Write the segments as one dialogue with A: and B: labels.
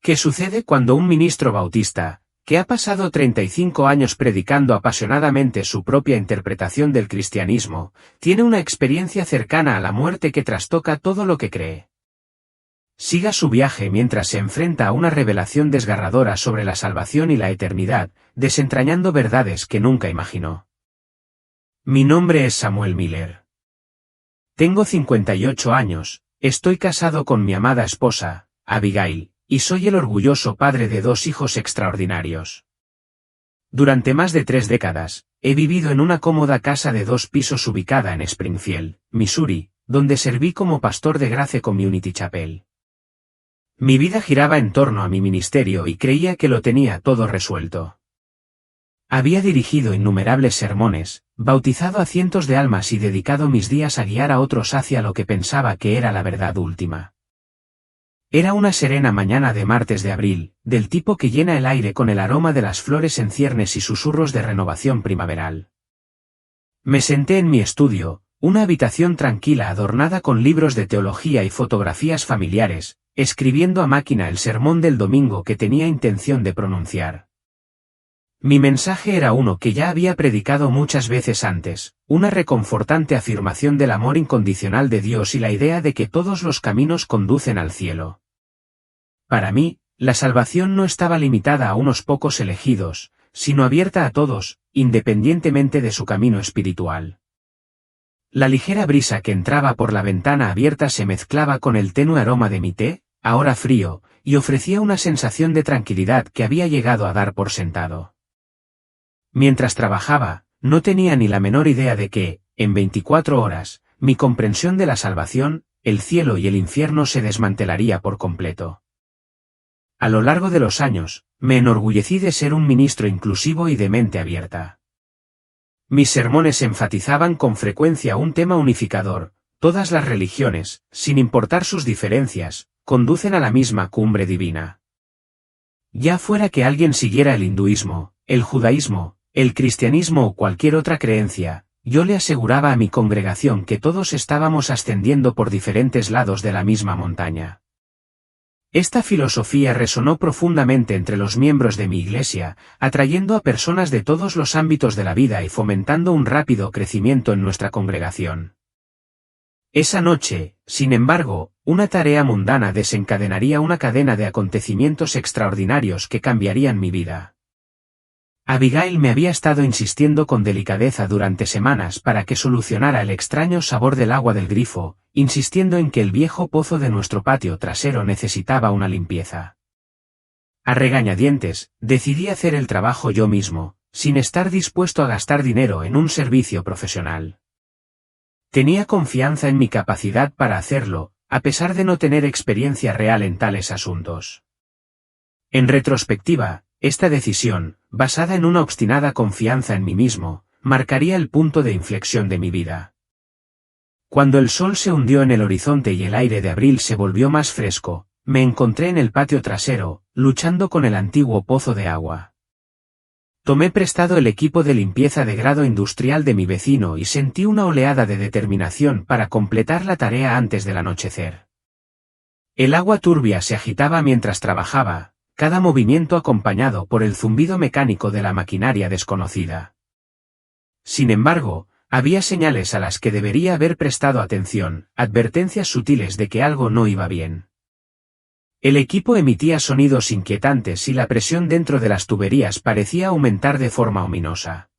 A: ¿Qué sucede cuando un ministro bautista, que ha pasado 35 años predicando apasionadamente su propia interpretación del cristianismo, tiene una experiencia cercana a la muerte que trastoca todo lo que cree? Siga su viaje mientras se enfrenta a una revelación desgarradora sobre la salvación y la eternidad, desentrañando verdades que nunca imaginó. Mi nombre es Samuel Miller. Tengo 58 años, estoy casado con mi amada esposa, Abigail, y soy el orgulloso padre de 2 hijos extraordinarios. Durante más de 3 décadas, he vivido en una cómoda casa de 2 pisos ubicada en Springfield, Missouri, donde serví como pastor de Grace Community Chapel. Mi vida giraba en torno a mi ministerio y creía que lo tenía todo resuelto. Había dirigido innumerables sermones, bautizado a cientos de almas y dedicado mis días a guiar a otros hacia lo que pensaba que era la verdad última. Era una serena mañana de martes de abril, del tipo que llena el aire con el aroma de las flores en ciernes y susurros de renovación primaveral. Me senté en mi estudio, una habitación tranquila adornada con libros de teología y fotografías familiares, escribiendo a máquina el sermón del domingo que tenía intención de pronunciar. Mi mensaje era uno que ya había predicado muchas veces antes, una reconfortante afirmación del amor incondicional de Dios y la idea de que todos los caminos conducen al cielo. Para mí, la salvación no estaba limitada a unos pocos elegidos, sino abierta a todos, independientemente de su camino espiritual. La ligera brisa que entraba por la ventana abierta se mezclaba con el tenue aroma de mi té, ahora frío, y ofrecía una sensación de tranquilidad que había llegado a dar por sentado. Mientras trabajaba, no tenía ni la menor idea de que, en 24 horas, mi comprensión de la salvación, el cielo y el infierno se desmantelaría por completo. A lo largo de los años, me enorgullecí de ser un ministro inclusivo y de mente abierta. Mis sermones enfatizaban con frecuencia un tema unificador: todas las religiones, sin importar sus diferencias, conducen a la misma cumbre divina. Ya fuera que alguien siguiera el hinduismo, el judaísmo, el cristianismo o cualquier otra creencia, yo le aseguraba a mi congregación que todos estábamos ascendiendo por diferentes lados de la misma montaña. Esta filosofía resonó profundamente entre los miembros de mi iglesia, atrayendo a personas de todos los ámbitos de la vida y fomentando un rápido crecimiento en nuestra congregación. Esa noche, sin embargo, una tarea mundana desencadenaría una cadena de acontecimientos extraordinarios que cambiarían mi vida. Abigail me había estado insistiendo con delicadeza durante semanas para que solucionara el extraño sabor del agua del grifo, insistiendo en que el viejo pozo de nuestro patio trasero necesitaba una limpieza. A regañadientes, decidí hacer el trabajo yo mismo, sin estar dispuesto a gastar dinero en un servicio profesional. Tenía confianza en mi capacidad para hacerlo, a pesar de no tener experiencia real en tales asuntos. En retrospectiva, esta decisión, basada en una obstinada confianza en mí mismo, marcaría el punto de inflexión de mi vida. Cuando el sol se hundió en el horizonte y el aire de abril se volvió más fresco, me encontré en el patio trasero, luchando con el antiguo pozo de agua. Tomé prestado el equipo de limpieza de grado industrial de mi vecino y sentí una oleada de determinación para completar la tarea antes del anochecer. El agua turbia se agitaba mientras trabajaba, cada movimiento acompañado por el zumbido mecánico de la maquinaria desconocida. Sin embargo, había señales a las que debería haber prestado atención, advertencias sutiles de que algo no iba bien. El equipo emitía sonidos inquietantes y la presión dentro de las tuberías parecía aumentar de forma ominosa.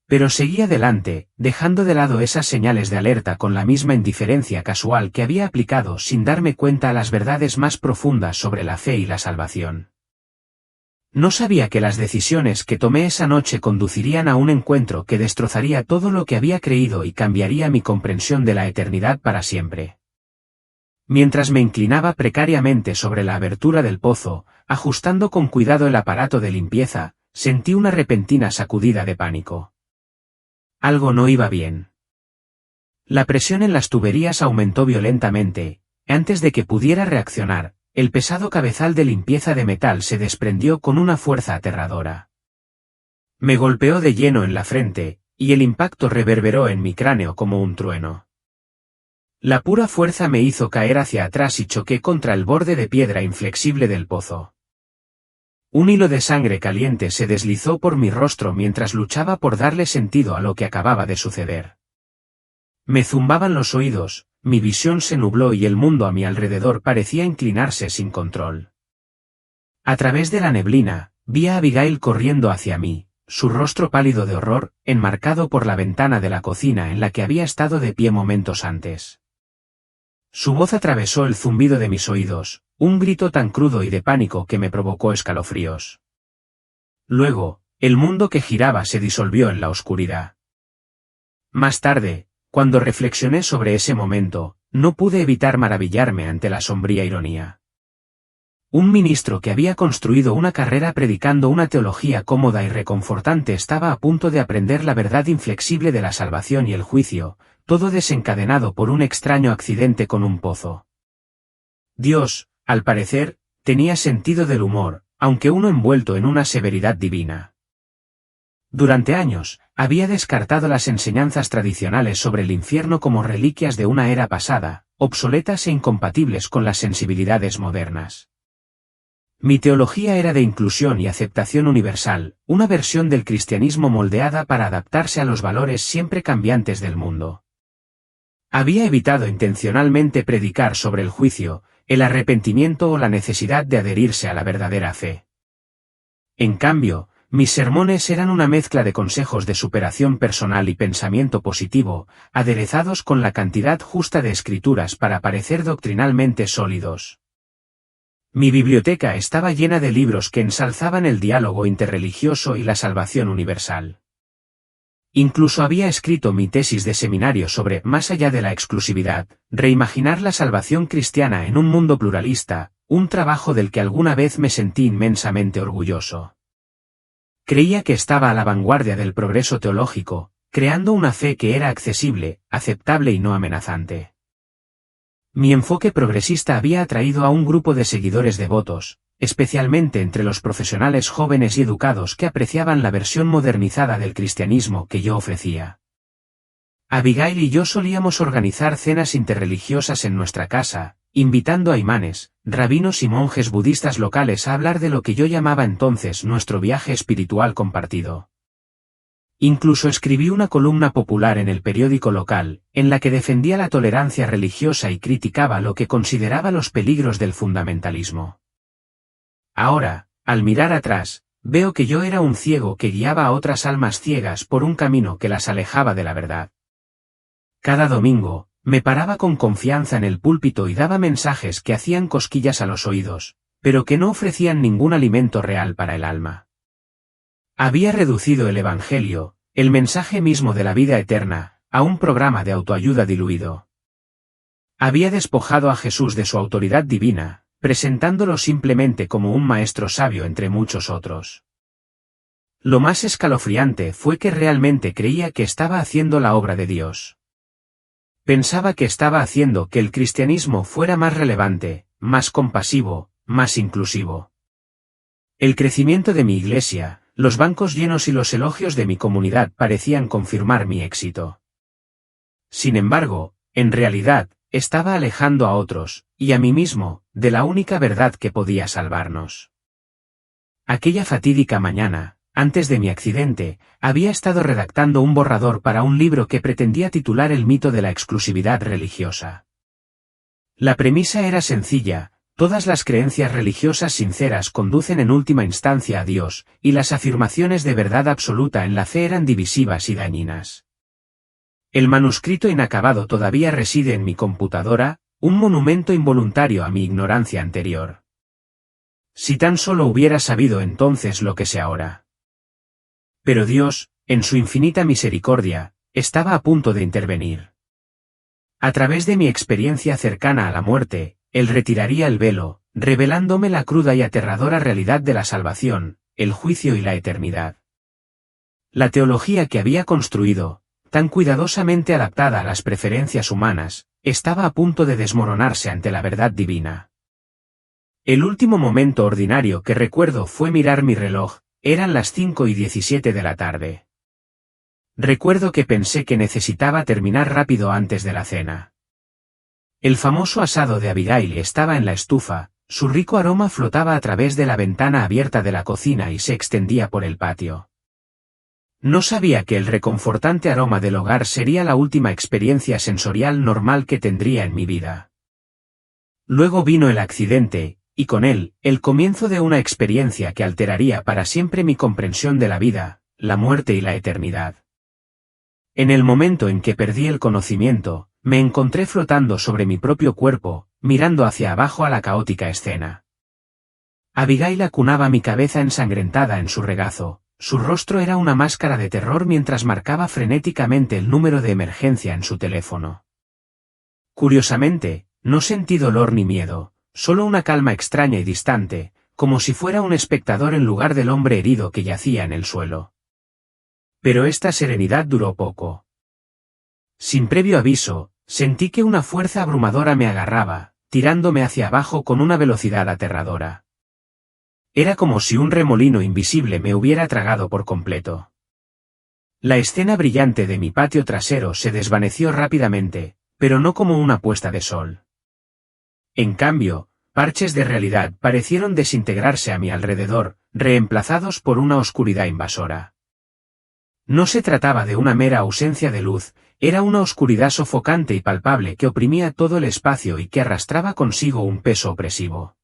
A: Pero seguí adelante, dejando de lado esas señales de alerta con la misma indiferencia casual que había aplicado sin darme cuenta a las verdades más profundas sobre la fe y la salvación. No sabía que las decisiones que tomé esa noche conducirían a un encuentro que destrozaría todo lo que había creído y cambiaría mi comprensión de la eternidad para siempre. Mientras me inclinaba precariamente sobre la abertura del pozo, ajustando con cuidado el aparato de limpieza, sentí una repentina sacudida de pánico. Algo no iba bien. La presión en las tuberías aumentó violentamente. Antes de que pudiera reaccionar, el pesado cabezal de limpieza de metal se desprendió con una fuerza aterradora. Me golpeó de lleno en la frente, y el impacto reverberó en mi cráneo como un trueno. La pura fuerza me hizo caer hacia atrás y choqué contra el borde de piedra inflexible del pozo. Un hilo de sangre caliente se deslizó por mi rostro mientras luchaba por darle sentido a lo que acababa de suceder. Me zumbaban los oídos, mi visión se nubló y el mundo a mi alrededor parecía inclinarse sin control. A través de la neblina, vi a Abigail corriendo hacia mí, su rostro pálido de horror, enmarcado por la ventana de la cocina en la que había estado de pie momentos antes. Su voz atravesó el zumbido de mis oídos, un grito tan crudo y de pánico que me provocó escalofríos. Luego, el mundo que giraba se disolvió en la oscuridad. Más tarde, cuando reflexioné sobre ese momento, no pude evitar maravillarme ante la sombría ironía. Un ministro que había construido una carrera predicando una teología cómoda y reconfortante estaba a punto de aprender la verdad inflexible de la salvación y el juicio, todo desencadenado por un extraño accidente con un pozo. Dios, al parecer, tenía sentido del humor, aunque uno envuelto en una severidad divina. Durante años, había descartado las enseñanzas tradicionales sobre el infierno como reliquias de una era pasada, obsoletas e incompatibles con las sensibilidades modernas. Mi teología era de inclusión y aceptación universal, una versión del cristianismo moldeada para adaptarse a los valores siempre cambiantes del mundo. Había evitado intencionalmente predicar sobre el juicio, el arrepentimiento o la necesidad de adherirse a la verdadera fe. En cambio, mis sermones eran una mezcla de consejos de superación personal y pensamiento positivo, aderezados con la cantidad justa de escrituras para parecer doctrinalmente sólidos. Mi biblioteca estaba llena de libros que ensalzaban el diálogo interreligioso y la salvación universal. Incluso había escrito mi tesis de seminario sobre Más allá de la exclusividad, reimaginar la salvación cristiana en un mundo pluralista, un trabajo del que alguna vez me sentí inmensamente orgulloso. Creía que estaba a la vanguardia del progreso teológico, creando una fe que era accesible, aceptable y no amenazante. Mi enfoque progresista había atraído a un grupo de seguidores devotos, especialmente entre los profesionales jóvenes y educados que apreciaban la versión modernizada del cristianismo que yo ofrecía. Abigail y yo solíamos organizar cenas interreligiosas en nuestra casa, invitando a imanes, rabinos y monjes budistas locales a hablar de lo que yo llamaba entonces nuestro viaje espiritual compartido. Incluso escribí una columna popular en el periódico local, en la que defendía la tolerancia religiosa y criticaba lo que consideraba los peligros del fundamentalismo. Ahora, al mirar atrás, veo que yo era un ciego que guiaba a otras almas ciegas por un camino que las alejaba de la verdad. Cada domingo, me paraba con confianza en el púlpito y daba mensajes que hacían cosquillas a los oídos, pero que no ofrecían ningún alimento real para el alma. Había reducido el Evangelio, el mensaje mismo de la vida eterna, a un programa de autoayuda diluido. Había despojado a Jesús de su autoridad divina, presentándolo simplemente como un maestro sabio entre muchos otros. Lo más escalofriante fue que realmente creía que estaba haciendo la obra de Dios. Pensaba que estaba haciendo que el cristianismo fuera más relevante, más compasivo, más inclusivo. El crecimiento de mi iglesia, los bancos llenos y los elogios de mi comunidad parecían confirmar mi éxito. Sin embargo, en realidad, estaba alejando a otros, y a mí mismo, de la única verdad que podía salvarnos. Aquella fatídica mañana, antes de mi accidente, había estado redactando un borrador para un libro que pretendía titular El mito de la exclusividad religiosa. La premisa era sencilla: todas las creencias religiosas sinceras conducen en última instancia a Dios, y las afirmaciones de verdad absoluta en la fe eran divisivas y dañinas. El manuscrito inacabado todavía reside en mi computadora, un monumento involuntario a mi ignorancia anterior. Si tan solo hubiera sabido entonces lo que sé ahora. Pero Dios, en su infinita misericordia, estaba a punto de intervenir. A través de mi experiencia cercana a la muerte, Él retiraría el velo, revelándome la cruda y aterradora realidad de la salvación, el juicio y la eternidad. La teología que había construido, tan cuidadosamente adaptada a las preferencias humanas, estaba a punto de desmoronarse ante la verdad divina. El último momento ordinario que recuerdo fue mirar mi reloj, eran las 5:17 de la tarde. Recuerdo que pensé que necesitaba terminar rápido antes de la cena. El famoso asado de Abigail estaba en la estufa, su rico aroma flotaba a través de la ventana abierta de la cocina y se extendía por el patio. No sabía que el reconfortante aroma del hogar sería la última experiencia sensorial normal que tendría en mi vida. Luego vino el accidente, y con él, el comienzo de una experiencia que alteraría para siempre mi comprensión de la vida, la muerte y la eternidad. En el momento en que perdí el conocimiento, me encontré flotando sobre mi propio cuerpo, mirando hacia abajo a la caótica escena. Abigail acunaba mi cabeza ensangrentada en su regazo, su rostro era una máscara de terror mientras marcaba frenéticamente el número de emergencia en su teléfono. Curiosamente, no sentí dolor ni miedo, solo una calma extraña y distante, como si fuera un espectador en lugar del hombre herido que yacía en el suelo. Pero esta serenidad duró poco. Sin previo aviso, sentí que una fuerza abrumadora me agarraba, tirándome hacia abajo con una velocidad aterradora. Era como si un remolino invisible me hubiera tragado por completo. La escena brillante de mi patio trasero se desvaneció rápidamente, pero no como una puesta de sol. En cambio, parches de realidad parecieron desintegrarse a mi alrededor, reemplazados por una oscuridad invasora. No se trataba de una mera ausencia de luz, era una oscuridad sofocante y palpable que oprimía todo el espacio y que arrastraba consigo un peso opresivo.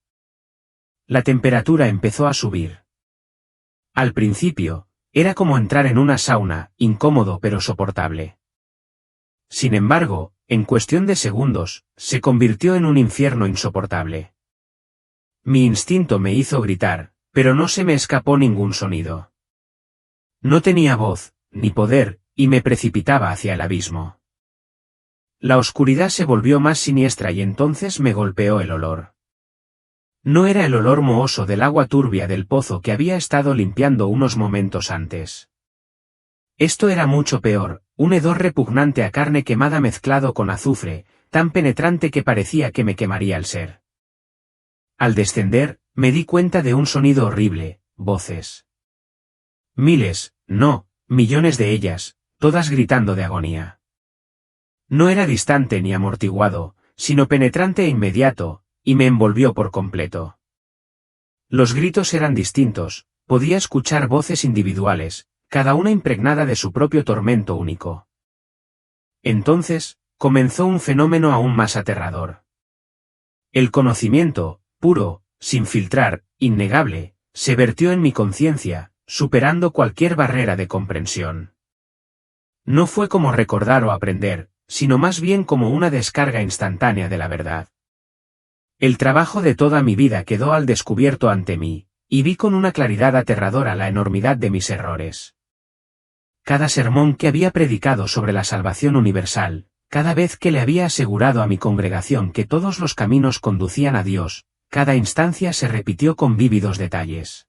A: La temperatura empezó a subir. Al principio, era como entrar en una sauna, incómodo pero soportable. Sin embargo, en cuestión de segundos, se convirtió en un infierno insoportable. Mi instinto me hizo gritar, pero no se me escapó ningún sonido. No tenía voz, ni poder, y me precipitaba hacia el abismo. La oscuridad se volvió más siniestra y entonces me golpeó el olor. No era el olor mohoso del agua turbia del pozo que había estado limpiando unos momentos antes. Esto era mucho peor, un hedor repugnante a carne quemada mezclado con azufre, tan penetrante que parecía que me quemaría el ser. Al descender, me di cuenta de un sonido horrible, voces. Miles, no, millones de ellas, todas gritando de agonía. No era distante ni amortiguado, sino penetrante e inmediato, y me envolvió por completo. Los gritos eran distintos, podía escuchar voces individuales, cada una impregnada de su propio tormento único. Entonces, comenzó un fenómeno aún más aterrador. El conocimiento, puro, sin filtrar, innegable, se vertió en mi conciencia, superando cualquier barrera de comprensión. No fue como recordar o aprender, sino más bien como una descarga instantánea de la verdad. El trabajo de toda mi vida quedó al descubierto ante mí, y vi con una claridad aterradora la enormidad de mis errores. Cada sermón que había predicado sobre la salvación universal, cada vez que le había asegurado a mi congregación que todos los caminos conducían a Dios, cada instancia se repitió con vívidos detalles.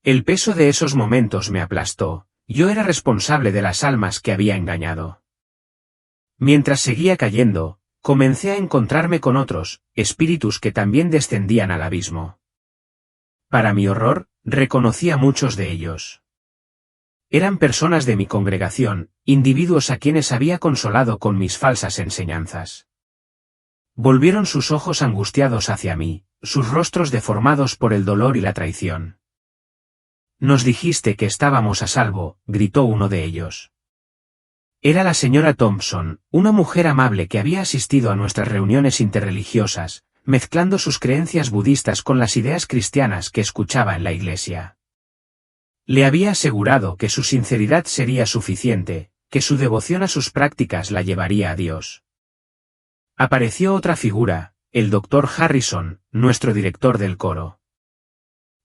A: El peso de esos momentos me aplastó, yo era responsable de las almas que había engañado. Mientras seguía cayendo, comencé a encontrarme con otros, espíritus que también descendían al abismo. Para mi horror, reconocí a muchos de ellos. Eran personas de mi congregación, individuos a quienes había consolado con mis falsas enseñanzas. Volvieron sus ojos angustiados hacia mí, sus rostros deformados por el dolor y la traición. Nos dijiste que estábamos a salvo, gritó uno de ellos. Era la señora Thompson, una mujer amable que había asistido a nuestras reuniones interreligiosas, mezclando sus creencias budistas con las ideas cristianas que escuchaba en la iglesia. Le había asegurado que su sinceridad sería suficiente, que su devoción a sus prácticas la llevaría a Dios. Apareció otra figura, el Dr. Harrison, nuestro director del coro.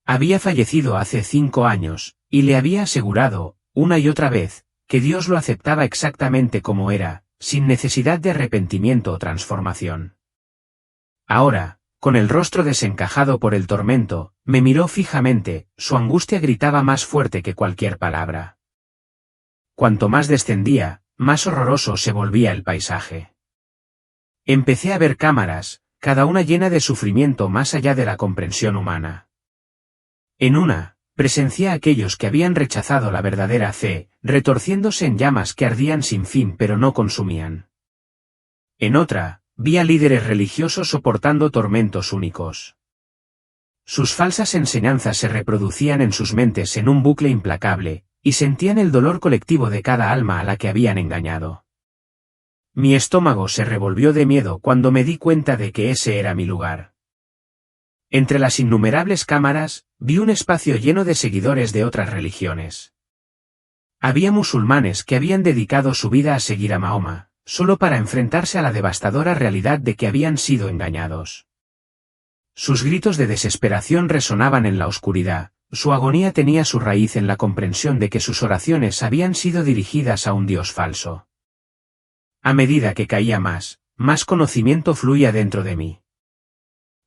A: Había fallecido hace 5 años, y le había asegurado, una y otra vez, que Dios lo aceptaba exactamente como era, sin necesidad de arrepentimiento o transformación. Ahora, con el rostro desencajado por el tormento, me miró fijamente, su angustia gritaba más fuerte que cualquier palabra. Cuanto más descendía, más horroroso se volvía el paisaje. Empecé a ver cámaras, cada una llena de sufrimiento más allá de la comprensión humana. En una, presencié a aquellos que habían rechazado la verdadera fe, retorciéndose en llamas que ardían sin fin pero no consumían. En otra, vi a líderes religiosos soportando tormentos únicos. Sus falsas enseñanzas se reproducían en sus mentes en un bucle implacable, y sentían el dolor colectivo de cada alma a la que habían engañado. Mi estómago se revolvió de miedo cuando me di cuenta de que ese era mi lugar. Entre las innumerables cámaras, vi un espacio lleno de seguidores de otras religiones. Había musulmanes que habían dedicado su vida a seguir a Mahoma, solo para enfrentarse a la devastadora realidad de que habían sido engañados. Sus gritos de desesperación resonaban en la oscuridad, su agonía tenía su raíz en la comprensión de que sus oraciones habían sido dirigidas a un Dios falso. A medida que caía más conocimiento fluía dentro de mí.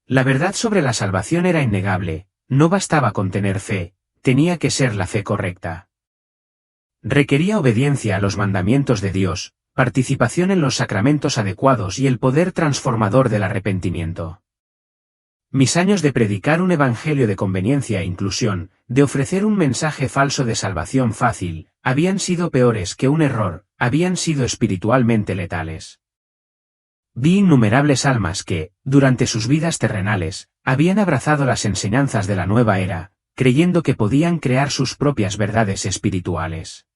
A: La verdad sobre la salvación era innegable, no bastaba con tener fe, tenía que ser la fe correcta. Requería obediencia a los mandamientos de Dios, participación en los sacramentos adecuados y el poder transformador del arrepentimiento. Mis años de predicar un evangelio de conveniencia e inclusión, de ofrecer un mensaje falso de salvación fácil, habían sido peores que un error, habían sido espiritualmente letales. Vi innumerables almas que, durante sus vidas terrenales, habían abrazado las enseñanzas de la nueva era, creyendo que podían crear sus propias verdades espirituales.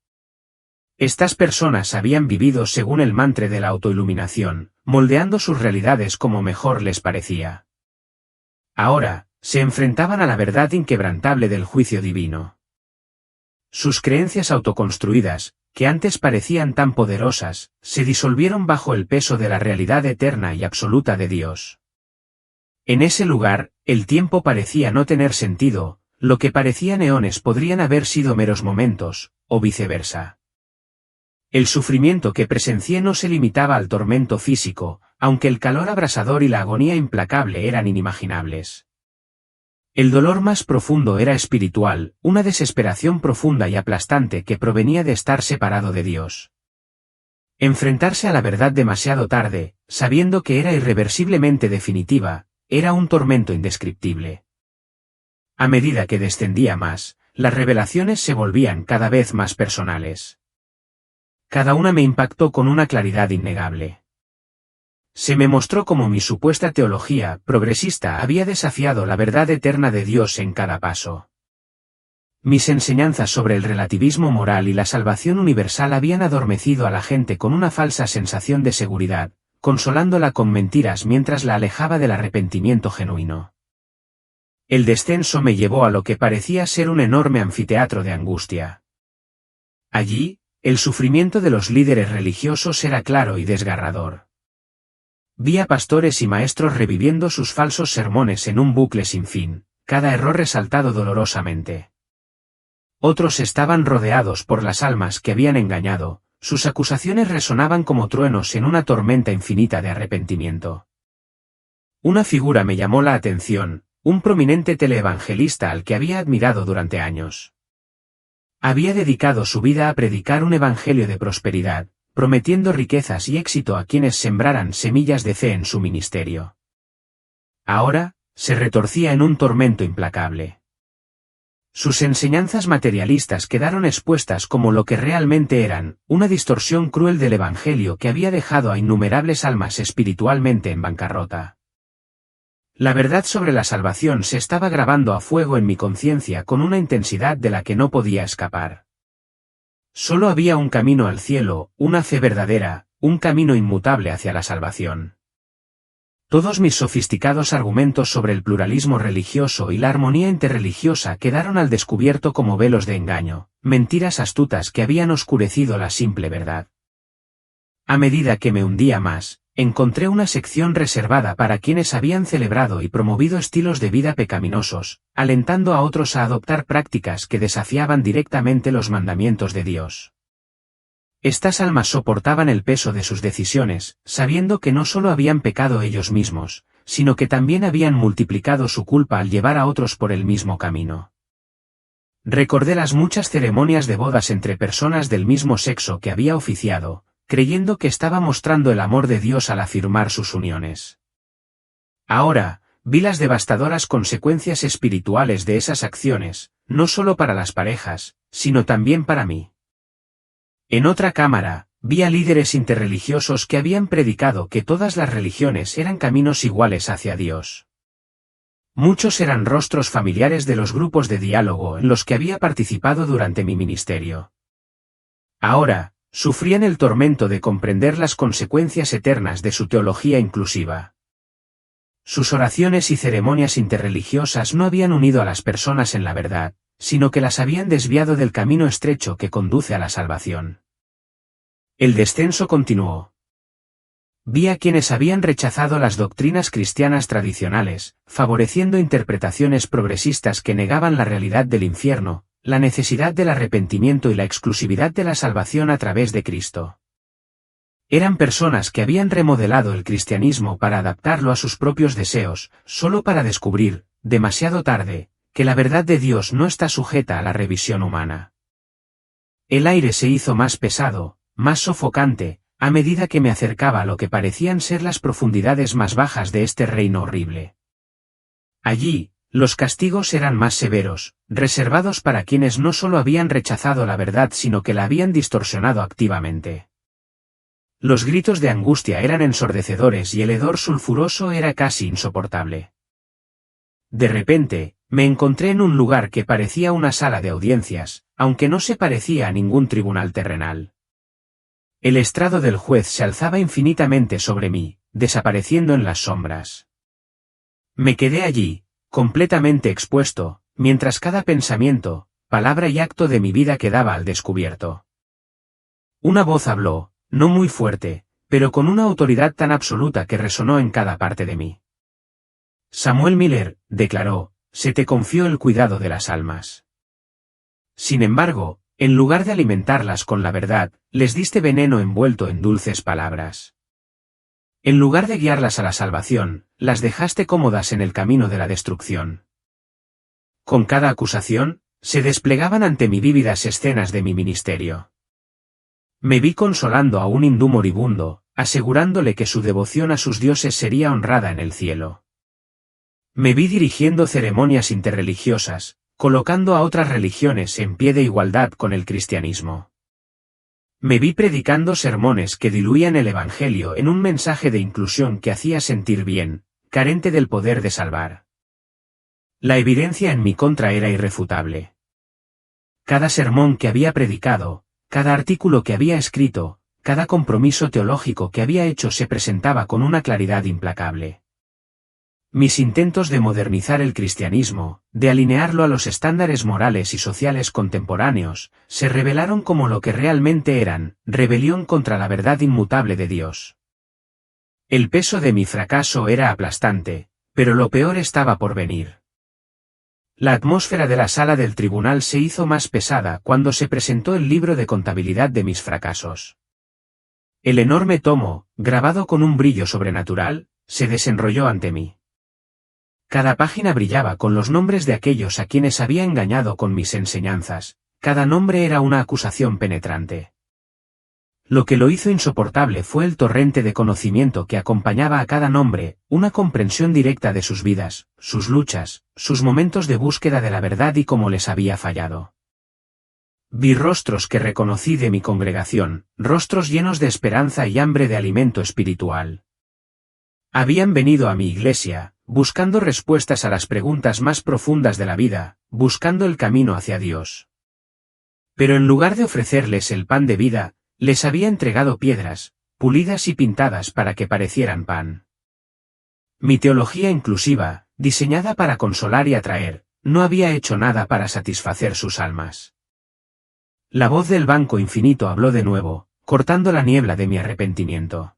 A: Estas personas habían vivido según el mantra de la autoiluminación, moldeando sus realidades como mejor les parecía. Ahora, se enfrentaban a la verdad inquebrantable del juicio divino. Sus creencias autoconstruidas, que antes parecían tan poderosas, se disolvieron bajo el peso de la realidad eterna y absoluta de Dios. En ese lugar, el tiempo parecía no tener sentido, lo que parecían eones podrían haber sido meros momentos, o viceversa. El sufrimiento que presencié no se limitaba al tormento físico, aunque el calor abrasador y la agonía implacable eran inimaginables. El dolor más profundo era espiritual, una desesperación profunda y aplastante que provenía de estar separado de Dios. Enfrentarse a la verdad demasiado tarde, sabiendo que era irreversiblemente definitiva, era un tormento indescriptible. A medida que descendía más, las revelaciones se volvían cada vez más personales. Cada una me impactó con una claridad innegable. Se me mostró cómo mi supuesta teología progresista había desafiado la verdad eterna de Dios en cada paso. Mis enseñanzas sobre el relativismo moral y la salvación universal habían adormecido a la gente con una falsa sensación de seguridad, consolándola con mentiras mientras la alejaba del arrepentimiento genuino. El descenso me llevó a lo que parecía ser un enorme anfiteatro de angustia. Allí, el sufrimiento de los líderes religiosos era claro y desgarrador. Vi a pastores y maestros reviviendo sus falsos sermones en un bucle sin fin, cada error resaltado dolorosamente. Otros estaban rodeados por las almas que habían engañado, sus acusaciones resonaban como truenos en una tormenta infinita de arrepentimiento. Una figura me llamó la atención, un prominente teleevangelista al que había admirado durante años. Había dedicado su vida a predicar un evangelio de prosperidad, prometiendo riquezas y éxito a quienes sembraran semillas de fe en su ministerio. Ahora, se retorcía en un tormento implacable. Sus enseñanzas materialistas quedaron expuestas como lo que realmente eran, una distorsión cruel del evangelio que había dejado a innumerables almas espiritualmente en bancarrota. La verdad sobre la salvación se estaba grabando a fuego en mi conciencia con una intensidad de la que no podía escapar. Solo había un camino al cielo, una fe verdadera, un camino inmutable hacia la salvación. Todos mis sofisticados argumentos sobre el pluralismo religioso y la armonía interreligiosa quedaron al descubierto como velos de engaño, mentiras astutas que habían oscurecido la simple verdad. A medida que me hundía más, encontré una sección reservada para quienes habían celebrado y promovido estilos de vida pecaminosos, alentando a otros a adoptar prácticas que desafiaban directamente los mandamientos de Dios. Estas almas soportaban el peso de sus decisiones, sabiendo que no solo habían pecado ellos mismos, sino que también habían multiplicado su culpa al llevar a otros por el mismo camino. Recordé las muchas ceremonias de bodas entre personas del mismo sexo que había oficiado, creyendo que estaba mostrando el amor de Dios al afirmar sus uniones. Ahora, vi las devastadoras consecuencias espirituales de esas acciones, no solo para las parejas, sino también para mí. En otra cámara, Vi a líderes interreligiosos que habían predicado que todas las religiones eran caminos iguales hacia Dios. Muchos eran rostros familiares de los grupos de diálogo en los que había participado durante mi ministerio. Ahora, sufrían el tormento de comprender las consecuencias eternas de su teología inclusiva. Sus oraciones y ceremonias interreligiosas no habían unido a las personas en la verdad, sino que las habían desviado del camino estrecho que conduce a la salvación. El descenso continuó. Vi a quienes habían rechazado las doctrinas cristianas tradicionales, favoreciendo interpretaciones progresistas que negaban la realidad del infierno, la necesidad del arrepentimiento y la exclusividad de la salvación a través de Cristo. Eran personas que habían remodelado el cristianismo para adaptarlo a sus propios deseos, solo para descubrir, demasiado tarde, que la verdad de Dios no está sujeta a la revisión humana. El aire se hizo más pesado, más sofocante, a medida que me acercaba a lo que parecían ser las profundidades más bajas de este reino horrible. Allí, los castigos eran más severos, reservados para quienes no solo habían rechazado la verdad sino que la habían distorsionado activamente. Los gritos de angustia eran ensordecedores y el hedor sulfuroso era casi insoportable. De repente, me encontré en un lugar que parecía una sala de audiencias, aunque no se parecía a ningún tribunal terrenal. El estrado del juez se alzaba infinitamente sobre mí, desapareciendo en las sombras. Me quedé allí, completamente expuesto, mientras cada pensamiento, palabra y acto de mi vida quedaba al descubierto. Una voz habló, no muy fuerte, pero con una autoridad tan absoluta que resonó en cada parte de mí. Samuel Miller, declaró, se te confió el cuidado de las almas. Sin embargo, en lugar de alimentarlas con la verdad, les diste veneno envuelto en dulces palabras. En lugar de guiarlas a la salvación, las dejaste cómodas en el camino de la destrucción. Con cada acusación, se desplegaban ante mí vívidas escenas de mi ministerio. Me vi consolando a un hindú moribundo, asegurándole que su devoción a sus dioses sería honrada en el cielo. Me vi dirigiendo ceremonias interreligiosas, colocando a otras religiones en pie de igualdad con el cristianismo. Me vi predicando sermones que diluían el Evangelio en un mensaje de inclusión que hacía sentir bien, carente del poder de salvar. La evidencia en mi contra era irrefutable. Cada sermón que había predicado, cada artículo que había escrito, cada compromiso teológico que había hecho se presentaba con una claridad implacable. Mis intentos de modernizar el cristianismo, de alinearlo a los estándares morales y sociales contemporáneos, se revelaron como lo que realmente eran, rebelión contra la verdad inmutable de Dios. El peso de mi fracaso era aplastante, pero lo peor estaba por venir. La atmósfera de la sala del tribunal se hizo más pesada cuando se presentó el libro de contabilidad de mis fracasos. El enorme tomo, grabado con un brillo sobrenatural, se desenrolló ante mí. Cada página brillaba con los nombres de aquellos a quienes había engañado con mis enseñanzas, cada nombre era una acusación penetrante. Lo que lo hizo insoportable fue el torrente de conocimiento que acompañaba a cada nombre, una comprensión directa de sus vidas, sus luchas, sus momentos de búsqueda de la verdad y cómo les había fallado. Vi rostros que reconocí de mi congregación, rostros llenos de esperanza y hambre de alimento espiritual. Habían venido a mi iglesia, buscando respuestas a las preguntas más profundas de la vida, buscando el camino hacia Dios. Pero en lugar de ofrecerles el pan de vida, les había entregado piedras, pulidas y pintadas para que parecieran pan. Mi teología inclusiva, diseñada para consolar y atraer, no había hecho nada para satisfacer sus almas. La voz del banco infinito habló de nuevo, cortando la niebla de mi arrepentimiento.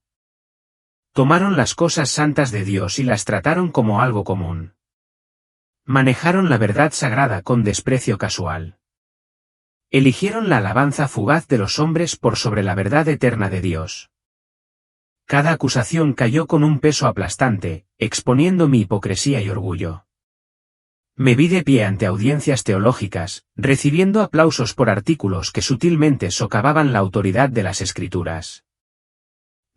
A: Tomaron las cosas santas de Dios y las trataron como algo común. Manejaron la verdad sagrada con desprecio casual. Eligieron la alabanza fugaz de los hombres por sobre la verdad eterna de Dios. Cada acusación cayó con un peso aplastante, exponiendo mi hipocresía y orgullo. Me vi de pie ante audiencias teológicas, recibiendo aplausos por artículos que sutilmente socavaban la autoridad de las Escrituras.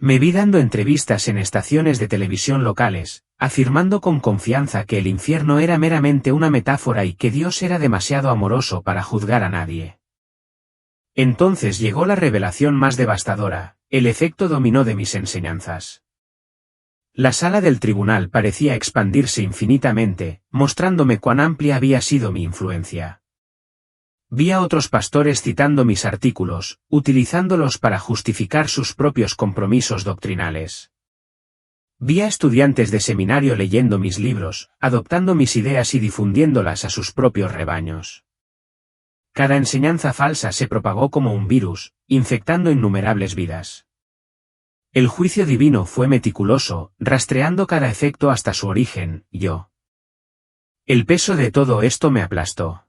A: Me vi dando entrevistas en estaciones de televisión locales, afirmando con confianza que el infierno era meramente una metáfora y que Dios era demasiado amoroso para juzgar a nadie. Entonces llegó la revelación más devastadora, el efecto dominó de mis enseñanzas. La sala del tribunal parecía expandirse infinitamente, mostrándome cuán amplia había sido mi influencia. Vi a otros pastores citando mis artículos, utilizándolos para justificar sus propios compromisos doctrinales. Vi a estudiantes de seminario leyendo mis libros, adoptando mis ideas y difundiéndolas a sus propios rebaños. Cada enseñanza falsa se propagó como un virus, infectando innumerables vidas. El juicio divino fue meticuloso, rastreando cada efecto hasta su origen, yo. El peso de todo esto me aplastó.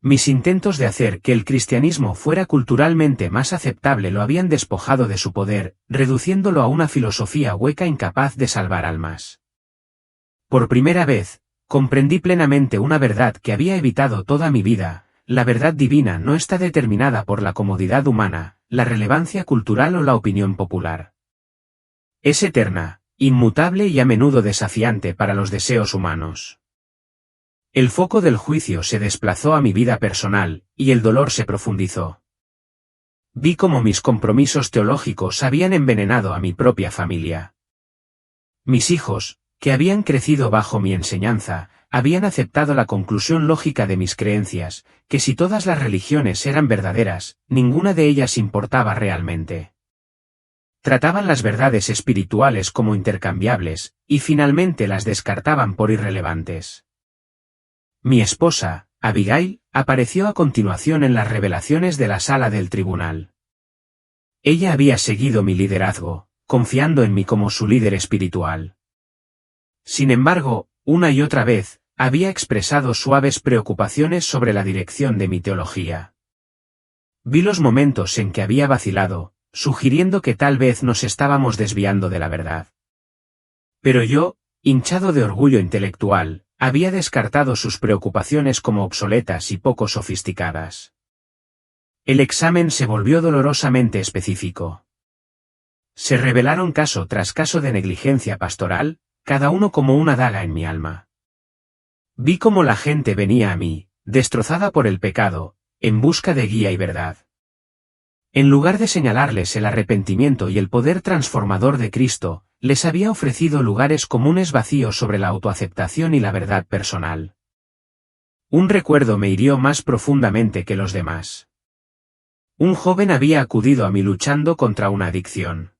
A: Mis intentos de hacer que el cristianismo fuera culturalmente más aceptable lo habían despojado de su poder, reduciéndolo a una filosofía hueca incapaz de salvar almas. Por primera vez, comprendí plenamente una verdad que había evitado toda mi vida: la verdad divina no está determinada por la comodidad humana, la relevancia cultural o la opinión popular. Es eterna, inmutable y a menudo desafiante para los deseos humanos. El foco del juicio se desplazó a mi vida personal, y el dolor se profundizó. Vi cómo mis compromisos teológicos habían envenenado a mi propia familia. Mis hijos, que habían crecido bajo mi enseñanza, habían aceptado la conclusión lógica de mis creencias, que si todas las religiones eran verdaderas, ninguna de ellas importaba realmente. Trataban las verdades espirituales como intercambiables, y finalmente las descartaban por irrelevantes. Mi esposa, Abigail, apareció a continuación en las revelaciones de la sala del tribunal. Ella había seguido mi liderazgo, confiando en mí como su líder espiritual. Sin embargo, una y otra vez, había expresado suaves preocupaciones sobre la dirección de mi teología. Vi los momentos en que había vacilado, sugiriendo que tal vez nos estábamos desviando de la verdad. Pero yo, hinchado de orgullo intelectual, había descartado sus preocupaciones como obsoletas y poco sofisticadas. El examen se volvió dolorosamente específico. Se revelaron caso tras caso de negligencia pastoral, cada uno como una daga en mi alma. Vi cómo la gente venía a mí, destrozada por el pecado, en busca de guía y verdad. En lugar de señalarles el arrepentimiento y el poder transformador de Cristo, les había ofrecido lugares comunes vacíos sobre la autoaceptación y la verdad personal. Un recuerdo me hirió más profundamente que los demás. Un joven había acudido a mí luchando contra una adicción.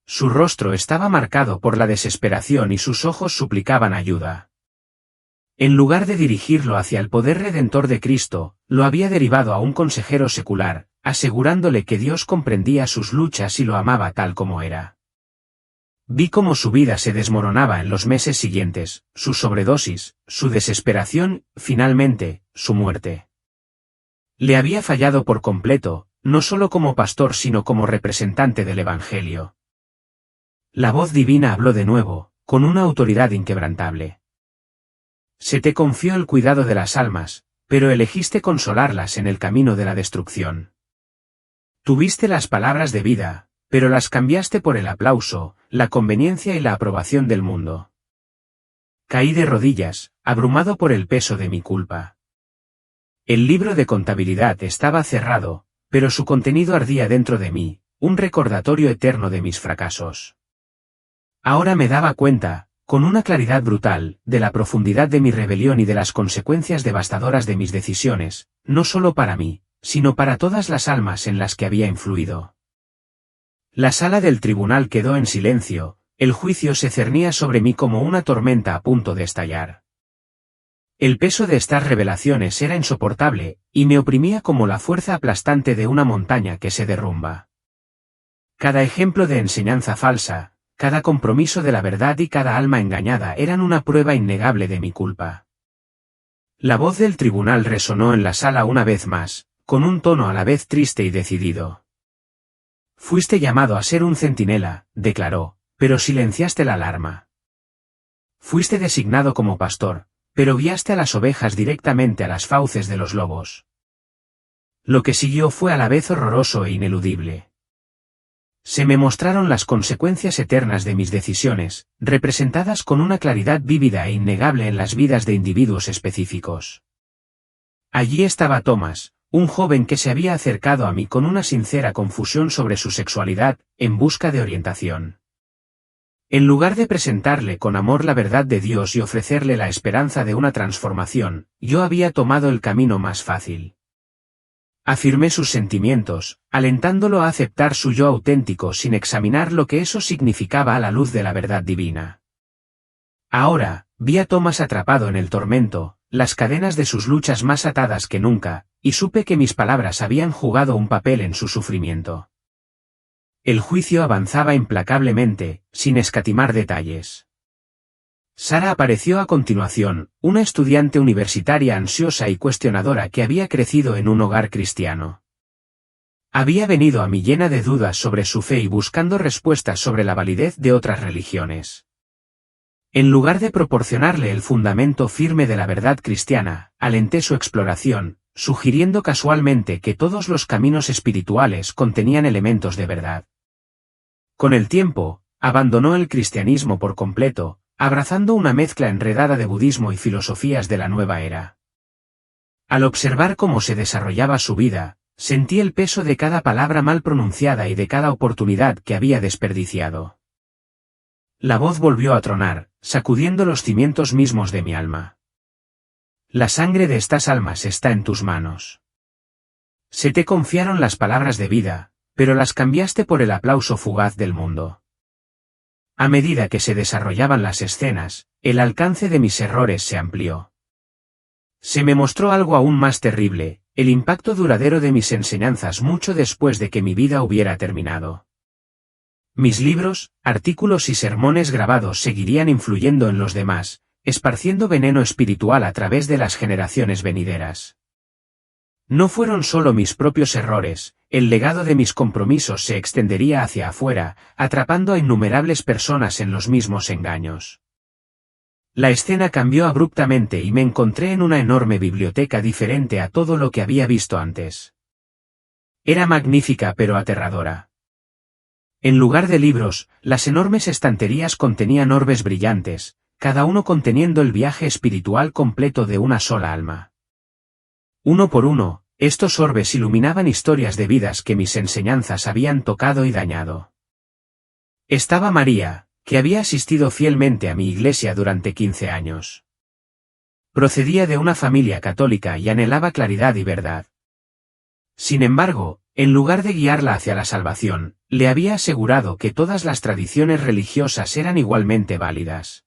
A: Su rostro estaba marcado por la desesperación y sus ojos suplicaban ayuda. En lugar de dirigirlo hacia el poder redentor de Cristo, lo había derivado a un consejero secular, asegurándole que Dios comprendía sus luchas y lo amaba tal como era. Vi cómo su vida se desmoronaba en los meses siguientes, su sobredosis, su desesperación, finalmente, su muerte. Le había fallado por completo, no solo como pastor sino como representante del Evangelio. La voz divina habló de nuevo, con una autoridad inquebrantable. Se te confió el cuidado de las almas, pero elegiste consolarlas en el camino de la destrucción. Tuviste las palabras de vida, pero las cambiaste por el aplauso, la conveniencia y la aprobación del mundo. Caí de rodillas, abrumado por el peso de mi culpa. El libro de contabilidad estaba cerrado, pero su contenido ardía dentro de mí, un recordatorio eterno de mis fracasos. Ahora me daba cuenta, con una claridad brutal, de la profundidad de mi rebelión y de las consecuencias devastadoras de mis decisiones, no solo para mí, sino para todas las almas en las que había influido. La sala del tribunal quedó en silencio, el juicio se cernía sobre mí como una tormenta a punto de estallar. El peso de estas revelaciones era insoportable, y me oprimía como la fuerza aplastante de una montaña que se derrumba. Cada ejemplo de enseñanza falsa, cada compromiso de la verdad y cada alma engañada eran una prueba innegable de mi culpa. La voz del tribunal resonó en la sala una vez más, con un tono a la vez triste y decidido. Fuiste llamado a ser un centinela, declaró, pero silenciaste la alarma. Fuiste designado como pastor, pero guiaste a las ovejas directamente a las fauces de los lobos. Lo que siguió fue a la vez horroroso e ineludible. Se me mostraron las consecuencias eternas de mis decisiones, representadas con una claridad vívida e innegable en las vidas de individuos específicos. Allí estaba Thomas, un joven que se había acercado a mí con una sincera confusión sobre su sexualidad, en busca de orientación. En lugar de presentarle con amor la verdad de Dios y ofrecerle la esperanza de una transformación, yo había tomado el camino más fácil. Afirmé sus sentimientos, alentándolo a aceptar su yo auténtico sin examinar lo que eso significaba a la luz de la verdad divina. Ahora, vi a Thomas atrapado en el tormento, las cadenas de sus luchas más atadas que nunca, y supe que mis palabras habían jugado un papel en su sufrimiento. El juicio avanzaba implacablemente, sin escatimar detalles. Sara apareció a continuación, una estudiante universitaria ansiosa y cuestionadora que había crecido en un hogar cristiano. Había venido a mí llena de dudas sobre su fe y buscando respuestas sobre la validez de otras religiones. En lugar de proporcionarle el fundamento firme de la verdad cristiana, alenté su exploración, sugiriendo casualmente que todos los caminos espirituales contenían elementos de verdad. Con el tiempo, abandonó el cristianismo por completo, abrazando una mezcla enredada de budismo y filosofías de la nueva era. Al observar cómo se desarrollaba su vida, sentí el peso de cada palabra mal pronunciada y de cada oportunidad que había desperdiciado. La voz volvió a tronar, sacudiendo los cimientos mismos de mi alma. La sangre de estas almas está en tus manos. Se te confiaron las palabras de vida, pero las cambiaste por el aplauso fugaz del mundo. A medida que se desarrollaban las escenas, el alcance de mis errores se amplió. Se me mostró algo aún más terrible, el impacto duradero de mis enseñanzas mucho después de que mi vida hubiera terminado. Mis libros, artículos y sermones grabados seguirían influyendo en los demás, esparciendo veneno espiritual a través de las generaciones venideras. No fueron solo mis propios errores, el legado de mis compromisos se extendería hacia afuera, atrapando a innumerables personas en los mismos engaños. La escena cambió abruptamente y me encontré en una enorme biblioteca diferente a todo lo que había visto antes. Era magnífica pero aterradora. En lugar de libros, las enormes estanterías contenían orbes brillantes, cada uno conteniendo el viaje espiritual completo de una sola alma. Uno por uno, estos orbes iluminaban historias de vidas que mis enseñanzas habían tocado y dañado. Estaba María, que había asistido fielmente a mi iglesia durante 15 años. Procedía de una familia católica y anhelaba claridad y verdad. Sin embargo, en lugar de guiarla hacia la salvación, le había asegurado que todas las tradiciones religiosas eran igualmente válidas.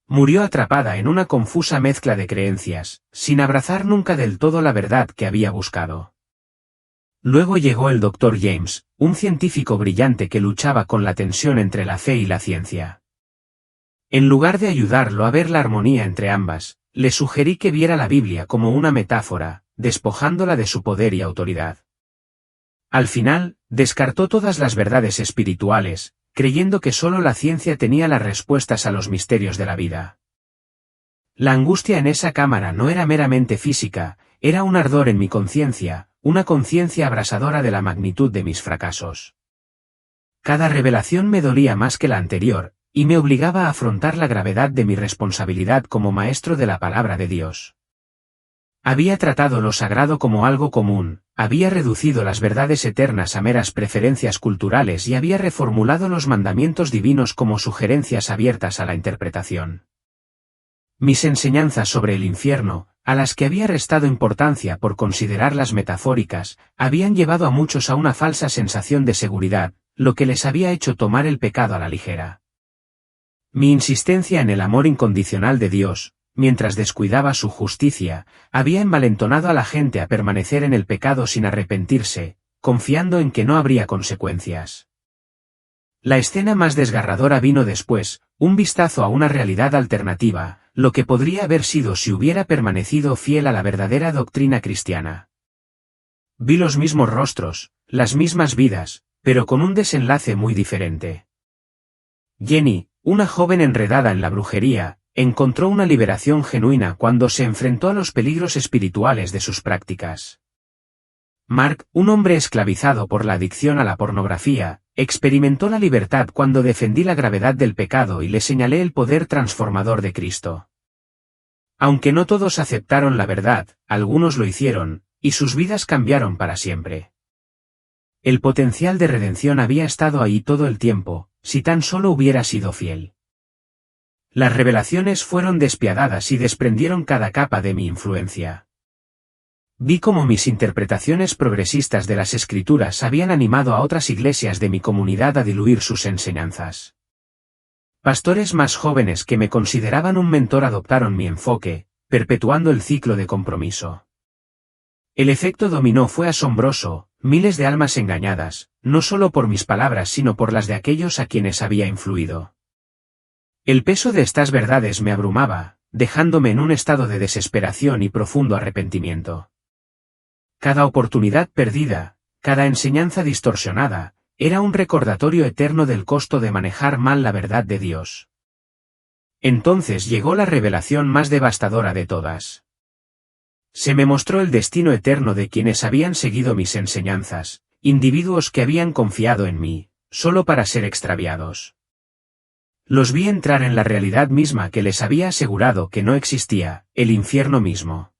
A: Murió atrapada en una confusa mezcla de creencias, sin abrazar nunca del todo la verdad que había buscado. Luego llegó el Dr. James, un científico brillante que luchaba con la tensión entre la fe y la ciencia. En lugar de ayudarlo a ver la armonía entre ambas, le sugerí que viera la Biblia como una metáfora, despojándola de su poder y autoridad. Al final, descartó todas las verdades espirituales, creyendo que solo la ciencia tenía las respuestas a los misterios de la vida. La angustia en esa cámara no era meramente física, era un ardor en mi conciencia, una conciencia abrasadora de la magnitud de mis fracasos. Cada revelación me dolía más que la anterior, y me obligaba a afrontar la gravedad de mi responsabilidad como maestro de la palabra de Dios. Había tratado lo sagrado como algo común, había reducido las verdades eternas a meras preferencias culturales y había reformulado los mandamientos divinos como sugerencias abiertas a la interpretación. Mis enseñanzas sobre el infierno, a las que había restado importancia por considerarlas metafóricas, habían llevado a muchos a una falsa sensación de seguridad, lo que les había hecho tomar el pecado a la ligera. Mi insistencia en el amor incondicional de Dios, mientras descuidaba su justicia, había envalentonado a la gente a permanecer en el pecado sin arrepentirse, confiando en que no habría consecuencias. La escena más desgarradora vino después, un vistazo a una realidad alternativa, lo que podría haber sido si hubiera permanecido fiel a la verdadera doctrina cristiana. Vi los mismos rostros, las mismas vidas, pero con un desenlace muy diferente. Jenny, una joven enredada en la brujería, encontró una liberación genuina cuando se enfrentó a los peligros espirituales de sus prácticas. Mark, un hombre esclavizado por la adicción a la pornografía, experimentó la libertad cuando defendí la gravedad del pecado y le señalé el poder transformador de Cristo. Aunque no todos aceptaron la verdad, algunos lo hicieron, y sus vidas cambiaron para siempre. El potencial de redención había estado ahí todo el tiempo, si tan solo hubiera sido fiel. Las revelaciones fueron despiadadas y desprendieron cada capa de mi influencia. Vi cómo mis interpretaciones progresistas de las Escrituras habían animado a otras iglesias de mi comunidad a diluir sus enseñanzas. Pastores más jóvenes que me consideraban un mentor adoptaron mi enfoque, perpetuando el ciclo de compromiso. El efecto dominó fue asombroso, miles de almas engañadas, no solo por mis palabras sino por las de aquellos a quienes había influido. El peso de estas verdades me abrumaba, dejándome en un estado de desesperación y profundo arrepentimiento. Cada oportunidad perdida, cada enseñanza distorsionada, era un recordatorio eterno del costo de manejar mal la verdad de Dios. Entonces llegó la revelación más devastadora de todas. Se me mostró el destino eterno de quienes habían seguido mis enseñanzas, individuos que habían confiado en mí, solo para ser extraviados. Los vi entrar en la realidad misma que les había asegurado que no existía, el infierno mismo.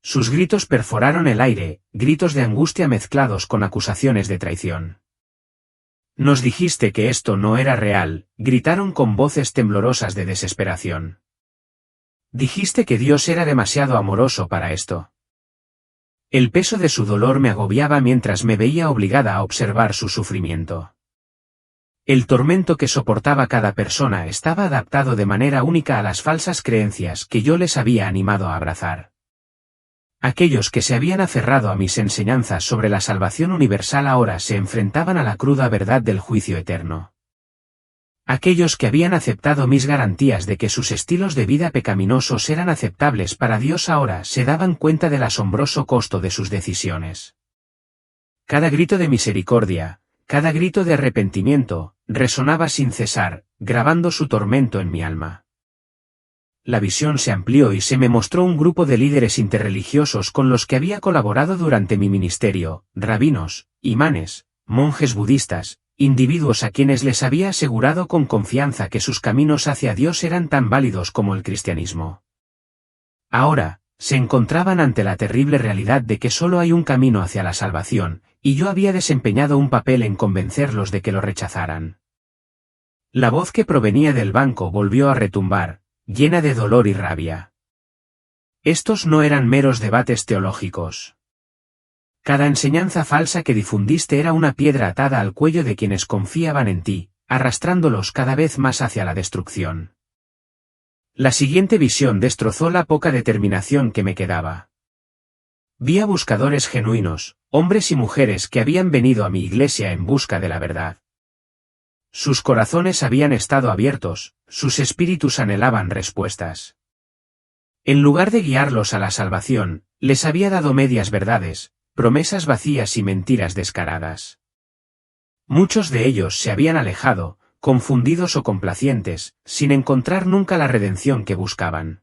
A: Sus gritos perforaron el aire, gritos de angustia mezclados con acusaciones de traición. Nos dijiste que esto no era real, gritaron con voces temblorosas de desesperación. Dijiste que Dios era demasiado amoroso para esto. El peso de su dolor me agobiaba mientras me veía obligada a observar su sufrimiento. El tormento que soportaba cada persona estaba adaptado de manera única a las falsas creencias que yo les había animado a abrazar. Aquellos que se habían aferrado a mis enseñanzas sobre la salvación universal ahora se enfrentaban a la cruda verdad del juicio eterno. Aquellos que habían aceptado mis garantías de que sus estilos de vida pecaminosos eran aceptables para Dios ahora se daban cuenta del asombroso costo de sus decisiones. Cada grito de misericordia, cada grito de arrepentimiento, resonaba sin cesar, grabando su tormento en mi alma. La visión se amplió y se me mostró un grupo de líderes interreligiosos con los que había colaborado durante mi ministerio, rabinos, imanes, monjes budistas, individuos a quienes les había asegurado con confianza que sus caminos hacia Dios eran tan válidos como el cristianismo. Ahora, se encontraban ante la terrible realidad de que solo hay un camino hacia la salvación, y yo había desempeñado un papel en convencerlos de que lo rechazaran. La voz que provenía del banco volvió a retumbar, llena de dolor y rabia. Estos no eran meros debates teológicos. Cada enseñanza falsa que difundiste era una piedra atada al cuello de quienes confiaban en ti, arrastrándolos cada vez más hacia la destrucción. La siguiente visión destrozó la poca determinación que me quedaba. Vi a buscadores genuinos, hombres y mujeres que habían venido a mi iglesia en busca de la verdad. Sus corazones habían estado abiertos, sus espíritus anhelaban respuestas. En lugar de guiarlos a la salvación, les había dado medias verdades, promesas vacías y mentiras descaradas. Muchos de ellos se habían alejado, confundidos o complacientes, sin encontrar nunca la redención que buscaban.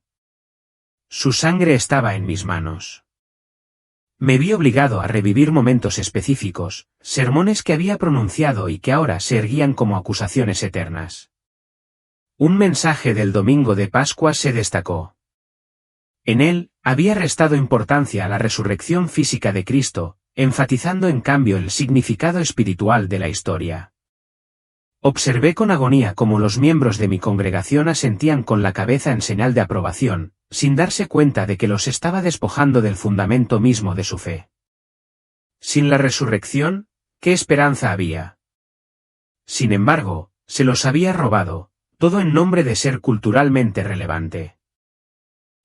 A: Su sangre estaba en mis manos. Me vi obligado a revivir momentos específicos, sermones que había pronunciado y que ahora se erguían como acusaciones eternas. Un mensaje del domingo de Pascua se destacó. En él, había restado importancia a la resurrección física de Cristo, enfatizando en cambio el significado espiritual de la historia. Observé con agonía cómo los miembros de mi congregación asentían con la cabeza en señal de aprobación, sin darse cuenta de que los estaba despojando del fundamento mismo de su fe. Sin la resurrección, ¿qué esperanza había? Sin embargo, se los había robado, todo en nombre de ser culturalmente relevante.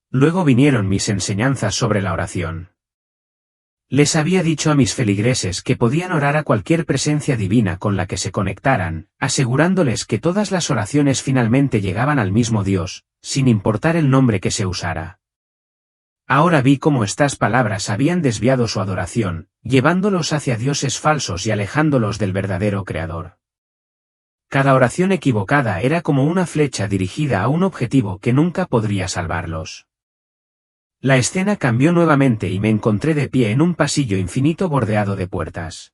A: Luego vinieron mis enseñanzas sobre la oración. Les había dicho a mis feligreses que podían orar a cualquier presencia divina con la que se conectaran, asegurándoles que todas las oraciones finalmente llegaban al mismo Dios, sin importar el nombre que se usara. Ahora vi cómo estas palabras habían desviado su adoración, llevándolos hacia dioses falsos y alejándolos del verdadero Creador. Cada oración equivocada era como una flecha dirigida a un objetivo que nunca podría salvarlos. La escena cambió nuevamente y me encontré de pie en un pasillo infinito bordeado de puertas.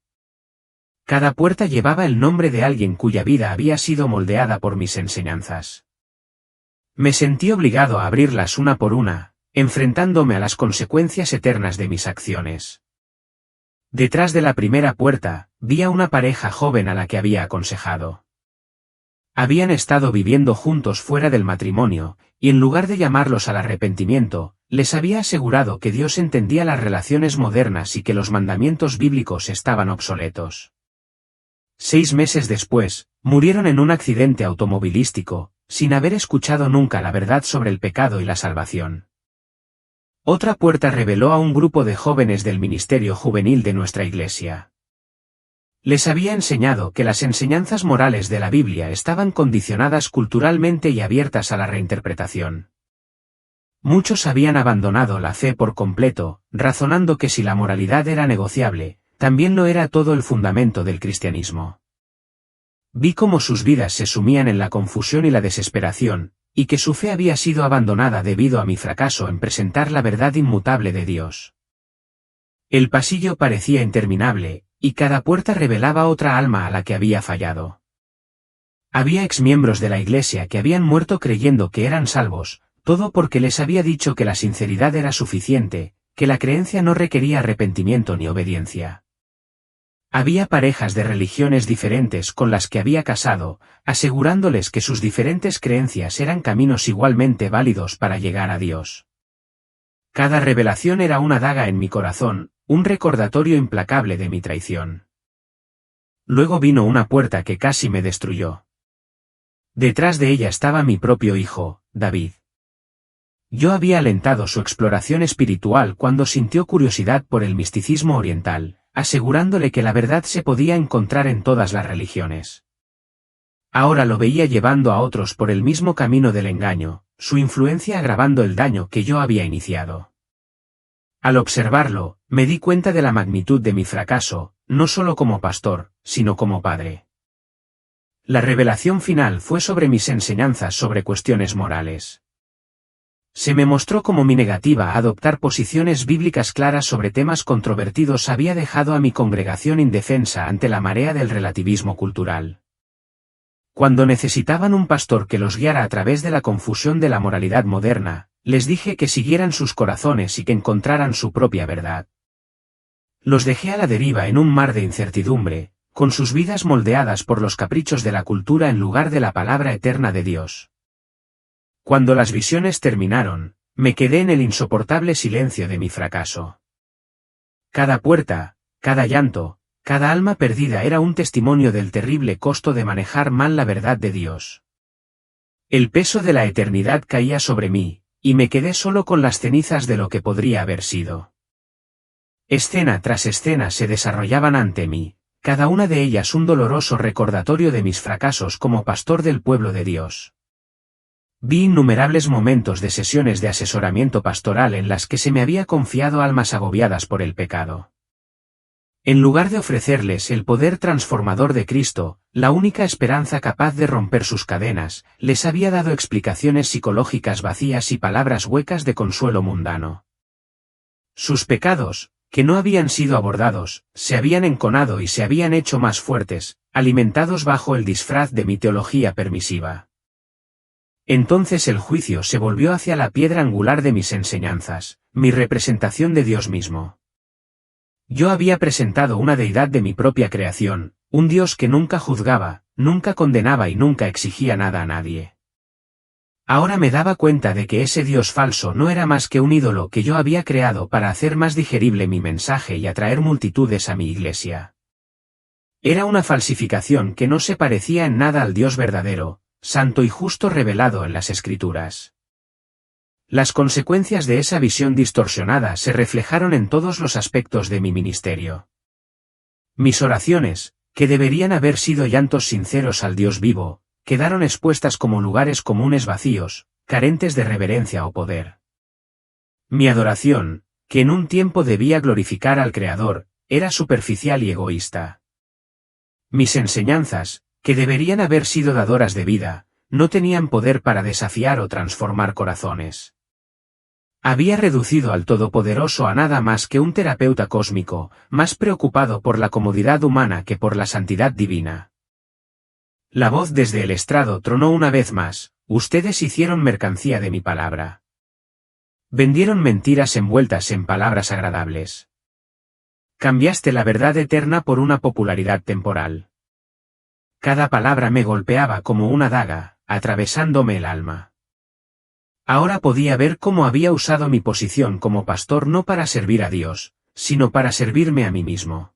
A: Cada puerta llevaba el nombre de alguien cuya vida había sido moldeada por mis enseñanzas. Me sentí obligado a abrirlas una por una, enfrentándome a las consecuencias eternas de mis acciones. Detrás de la primera puerta, vi a una pareja joven a la que había aconsejado. Habían estado viviendo juntos fuera del matrimonio, y en lugar de llamarlos al arrepentimiento, les había asegurado que Dios entendía las relaciones modernas y que los mandamientos bíblicos estaban obsoletos. 6 meses después, murieron en un accidente automovilístico, sin haber escuchado nunca la verdad sobre el pecado y la salvación. Otra puerta reveló a un grupo de jóvenes del ministerio juvenil de nuestra iglesia. Les había enseñado que las enseñanzas morales de la Biblia estaban condicionadas culturalmente y abiertas a la reinterpretación. Muchos habían abandonado la fe por completo, razonando que si la moralidad era negociable, también lo era todo el fundamento del cristianismo. Vi cómo sus vidas se sumían en la confusión y la desesperación, y que su fe había sido abandonada debido a mi fracaso en presentar la verdad inmutable de Dios. El pasillo parecía interminable, y cada puerta revelaba otra alma a la que había fallado. Había exmiembros de la iglesia que habían muerto creyendo que eran salvos, todo porque les había dicho que la sinceridad era suficiente, que la creencia no requería arrepentimiento ni obediencia. Había parejas de religiones diferentes con las que había casado, asegurándoles que sus diferentes creencias eran caminos igualmente válidos para llegar a Dios. Cada revelación era una daga en mi corazón, un recordatorio implacable de mi traición. Luego vino una puerta que casi me destruyó. Detrás de ella estaba mi propio hijo, David. Yo había alentado su exploración espiritual cuando sintió curiosidad por el misticismo oriental, asegurándole que la verdad se podía encontrar en todas las religiones. Ahora lo veía llevando a otros por el mismo camino del engaño, su influencia agravando el daño que yo había iniciado. Al observarlo, me di cuenta de la magnitud de mi fracaso, no solo como pastor, sino como padre. La revelación final fue sobre mis enseñanzas sobre cuestiones morales. Se me mostró cómo mi negativa a adoptar posiciones bíblicas claras sobre temas controvertidos había dejado a mi congregación indefensa ante la marea del relativismo cultural. Cuando necesitaban un pastor que los guiara a través de la confusión de la moralidad moderna, les dije que siguieran sus corazones y que encontraran su propia verdad. Los dejé a la deriva en un mar de incertidumbre, con sus vidas moldeadas por los caprichos de la cultura en lugar de la palabra eterna de Dios. Cuando las visiones terminaron, me quedé en el insoportable silencio de mi fracaso. Cada puerta, cada llanto, cada alma perdida era un testimonio del terrible costo de manejar mal la verdad de Dios. El peso de la eternidad caía sobre mí, y me quedé solo con las cenizas de lo que podría haber sido. Escena tras escena se desarrollaban ante mí, cada una de ellas un doloroso recordatorio de mis fracasos como pastor del pueblo de Dios. Vi innumerables momentos de sesiones de asesoramiento pastoral en las que se me había confiado almas agobiadas por el pecado. En lugar de ofrecerles el poder transformador de Cristo, la única esperanza capaz de romper sus cadenas, les había dado explicaciones psicológicas vacías y palabras huecas de consuelo mundano. Sus pecados, que no habían sido abordados, se habían enconado y se habían hecho más fuertes, alimentados bajo el disfraz de mi teología permisiva. Entonces el juicio se volvió hacia la piedra angular de mis enseñanzas, mi representación de Dios mismo. Yo había presentado una deidad de mi propia creación, un Dios que nunca juzgaba, nunca condenaba y nunca exigía nada a nadie. Ahora me daba cuenta de que ese Dios falso no era más que un ídolo que yo había creado para hacer más digerible mi mensaje y atraer multitudes a mi iglesia. Era una falsificación que no se parecía en nada al Dios verdadero, santo y justo revelado en las Escrituras. Las consecuencias de esa visión distorsionada se reflejaron en todos los aspectos de mi ministerio. Mis oraciones, que deberían haber sido llantos sinceros al Dios vivo, quedaron expuestas como lugares comunes vacíos, carentes de reverencia o poder. Mi adoración, que en un tiempo debía glorificar al Creador, era superficial y egoísta. Mis enseñanzas, que deberían haber sido dadoras de vida, no tenían poder para desafiar o transformar corazones. Había reducido al Todopoderoso a nada más que un terapeuta cósmico, más preocupado por la comodidad humana que por la santidad divina. La voz desde el estrado tronó una vez más: ustedes hicieron mercancía de mi palabra. Vendieron mentiras envueltas en palabras agradables. Cambiaste la verdad eterna por una popularidad temporal. Cada palabra me golpeaba como una daga, atravesándome el alma. Ahora podía ver cómo había usado mi posición como pastor no para servir a Dios, sino para servirme a mí mismo.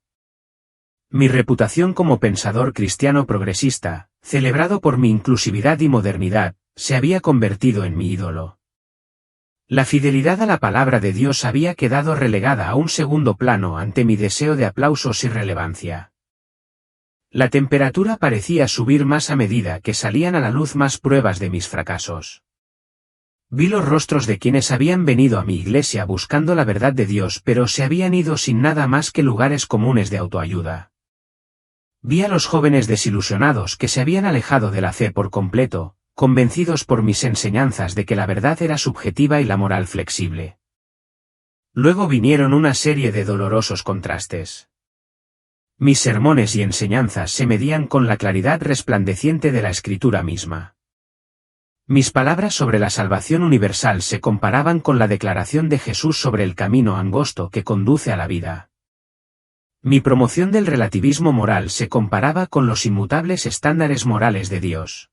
A: Mi reputación como pensador cristiano progresista, celebrado por mi inclusividad y modernidad, se había convertido en mi ídolo. La fidelidad a la palabra de Dios había quedado relegada a un segundo plano ante mi deseo de aplausos y relevancia. La temperatura parecía subir más a medida que salían a la luz más pruebas de mis fracasos. Vi los rostros de quienes habían venido a mi iglesia buscando la verdad de Dios pero se habían ido sin nada más que lugares comunes de autoayuda. Vi a los jóvenes desilusionados que se habían alejado de la fe por completo, convencidos por mis enseñanzas de que la verdad era subjetiva y la moral flexible. Luego vinieron una serie de dolorosos contrastes. Mis sermones y enseñanzas se medían con la claridad resplandeciente de la Escritura misma. Mis palabras sobre la salvación universal se comparaban con la declaración de Jesús sobre el camino angosto que conduce a la vida. Mi promoción del relativismo moral se comparaba con los inmutables estándares morales de Dios.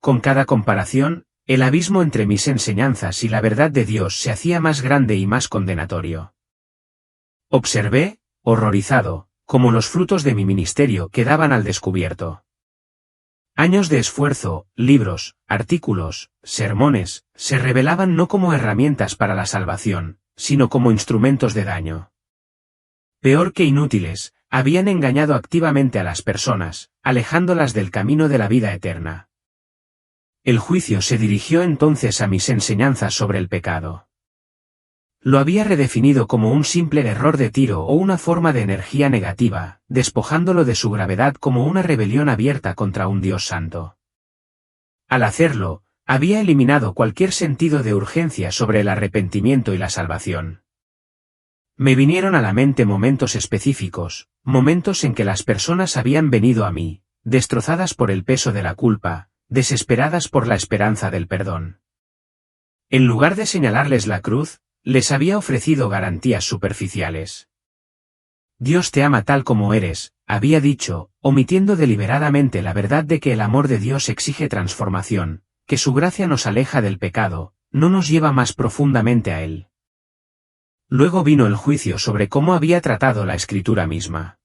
A: Con cada comparación, el abismo entre mis enseñanzas y la verdad de Dios se hacía más grande y más condenatorio. Observé, horrorizado, cómo los frutos de mi ministerio quedaban al descubierto. Años de esfuerzo, libros, artículos, sermones, se revelaban no como herramientas para la salvación, sino como instrumentos de daño. Peor que inútiles, habían engañado activamente a las personas, alejándolas del camino de la vida eterna. El juicio se dirigió entonces a mis enseñanzas sobre el pecado. Lo había redefinido como un simple error de tiro o una forma de energía negativa, despojándolo de su gravedad como una rebelión abierta contra un Dios santo. Al hacerlo, había eliminado cualquier sentido de urgencia sobre el arrepentimiento y la salvación. Me vinieron a la mente momentos específicos, momentos en que las personas habían venido a mí, destrozadas por el peso de la culpa, desesperadas por la esperanza del perdón. En lugar de señalarles la cruz, les había ofrecido garantías superficiales. Dios te ama tal como eres, había dicho, omitiendo deliberadamente la verdad de que el amor de Dios exige transformación, que su gracia nos aleja del pecado, no nos lleva más profundamente a él. Luego vino el juicio sobre cómo había tratado la Escritura misma.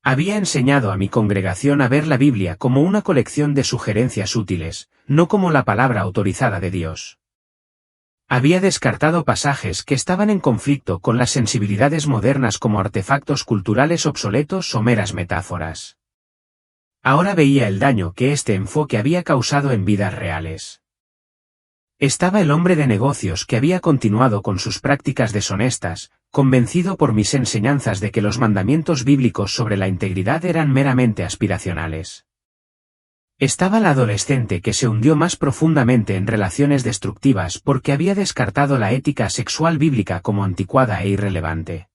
A: Había enseñado a mi congregación a ver la Biblia como una colección de sugerencias útiles, no como la palabra autorizada de Dios. Había descartado pasajes que estaban en conflicto con las sensibilidades modernas como artefactos culturales obsoletos o meras metáforas. Ahora veía el daño que este enfoque había causado en vidas reales. Estaba el hombre de negocios que había continuado con sus prácticas deshonestas, convencido por mis enseñanzas de que los mandamientos bíblicos sobre la integridad eran meramente aspiracionales. Estaba la adolescente que se hundió más profundamente en relaciones destructivas porque había descartado la ética sexual bíblica como anticuada e irrelevante.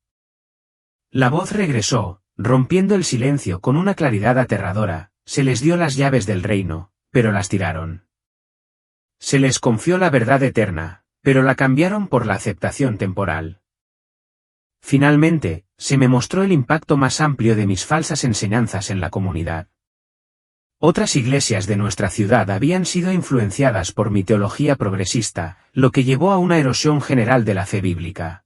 A: La voz regresó, rompiendo el silencio con una claridad aterradora, se les dio las llaves del reino, pero las tiraron. Se les confió la verdad eterna, pero la cambiaron por la aceptación temporal. Finalmente, se me mostró el impacto más amplio de mis falsas enseñanzas en la comunidad. Otras iglesias de nuestra ciudad habían sido influenciadas por mi teología progresista, lo que llevó a una erosión general de la fe bíblica.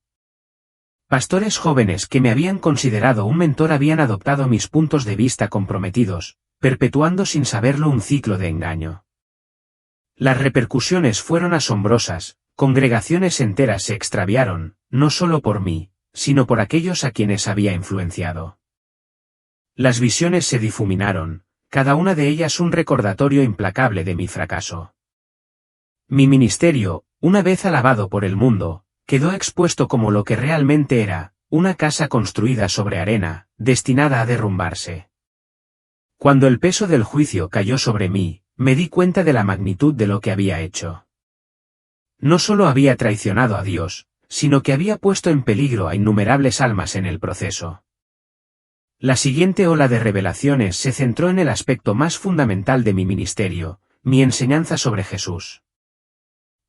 A: Pastores jóvenes que me habían considerado un mentor habían adoptado mis puntos de vista comprometidos, perpetuando sin saberlo un ciclo de engaño. Las repercusiones fueron asombrosas, congregaciones enteras se extraviaron, no solo por mí, sino por aquellos a quienes había influenciado. Las visiones se difuminaron, cada una de ellas un recordatorio implacable de mi fracaso. Mi ministerio, una vez alabado por el mundo, quedó expuesto como lo que realmente era, una casa construida sobre arena, destinada a derrumbarse. Cuando el peso del juicio cayó sobre mí, me di cuenta de la magnitud de lo que había hecho. No solo había traicionado a Dios, sino que había puesto en peligro a innumerables almas en el proceso. La siguiente ola de revelaciones se centró en el aspecto más fundamental de mi ministerio, mi enseñanza sobre Jesús.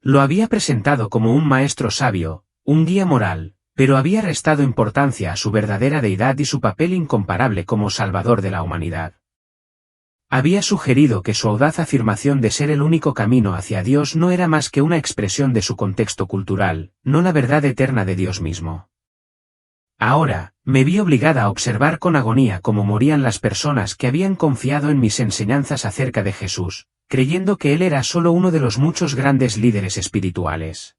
A: Lo había presentado como un maestro sabio, un guía moral, pero había restado importancia a su verdadera deidad y su papel incomparable como salvador de la humanidad. Había sugerido que su audaz afirmación de ser el único camino hacia Dios no era más que una expresión de su contexto cultural, no la verdad eterna de Dios mismo. Ahora, me vi obligada a observar con agonía cómo morían las personas que habían confiado en mis enseñanzas acerca de Jesús, creyendo que él era solo uno de los muchos grandes líderes espirituales.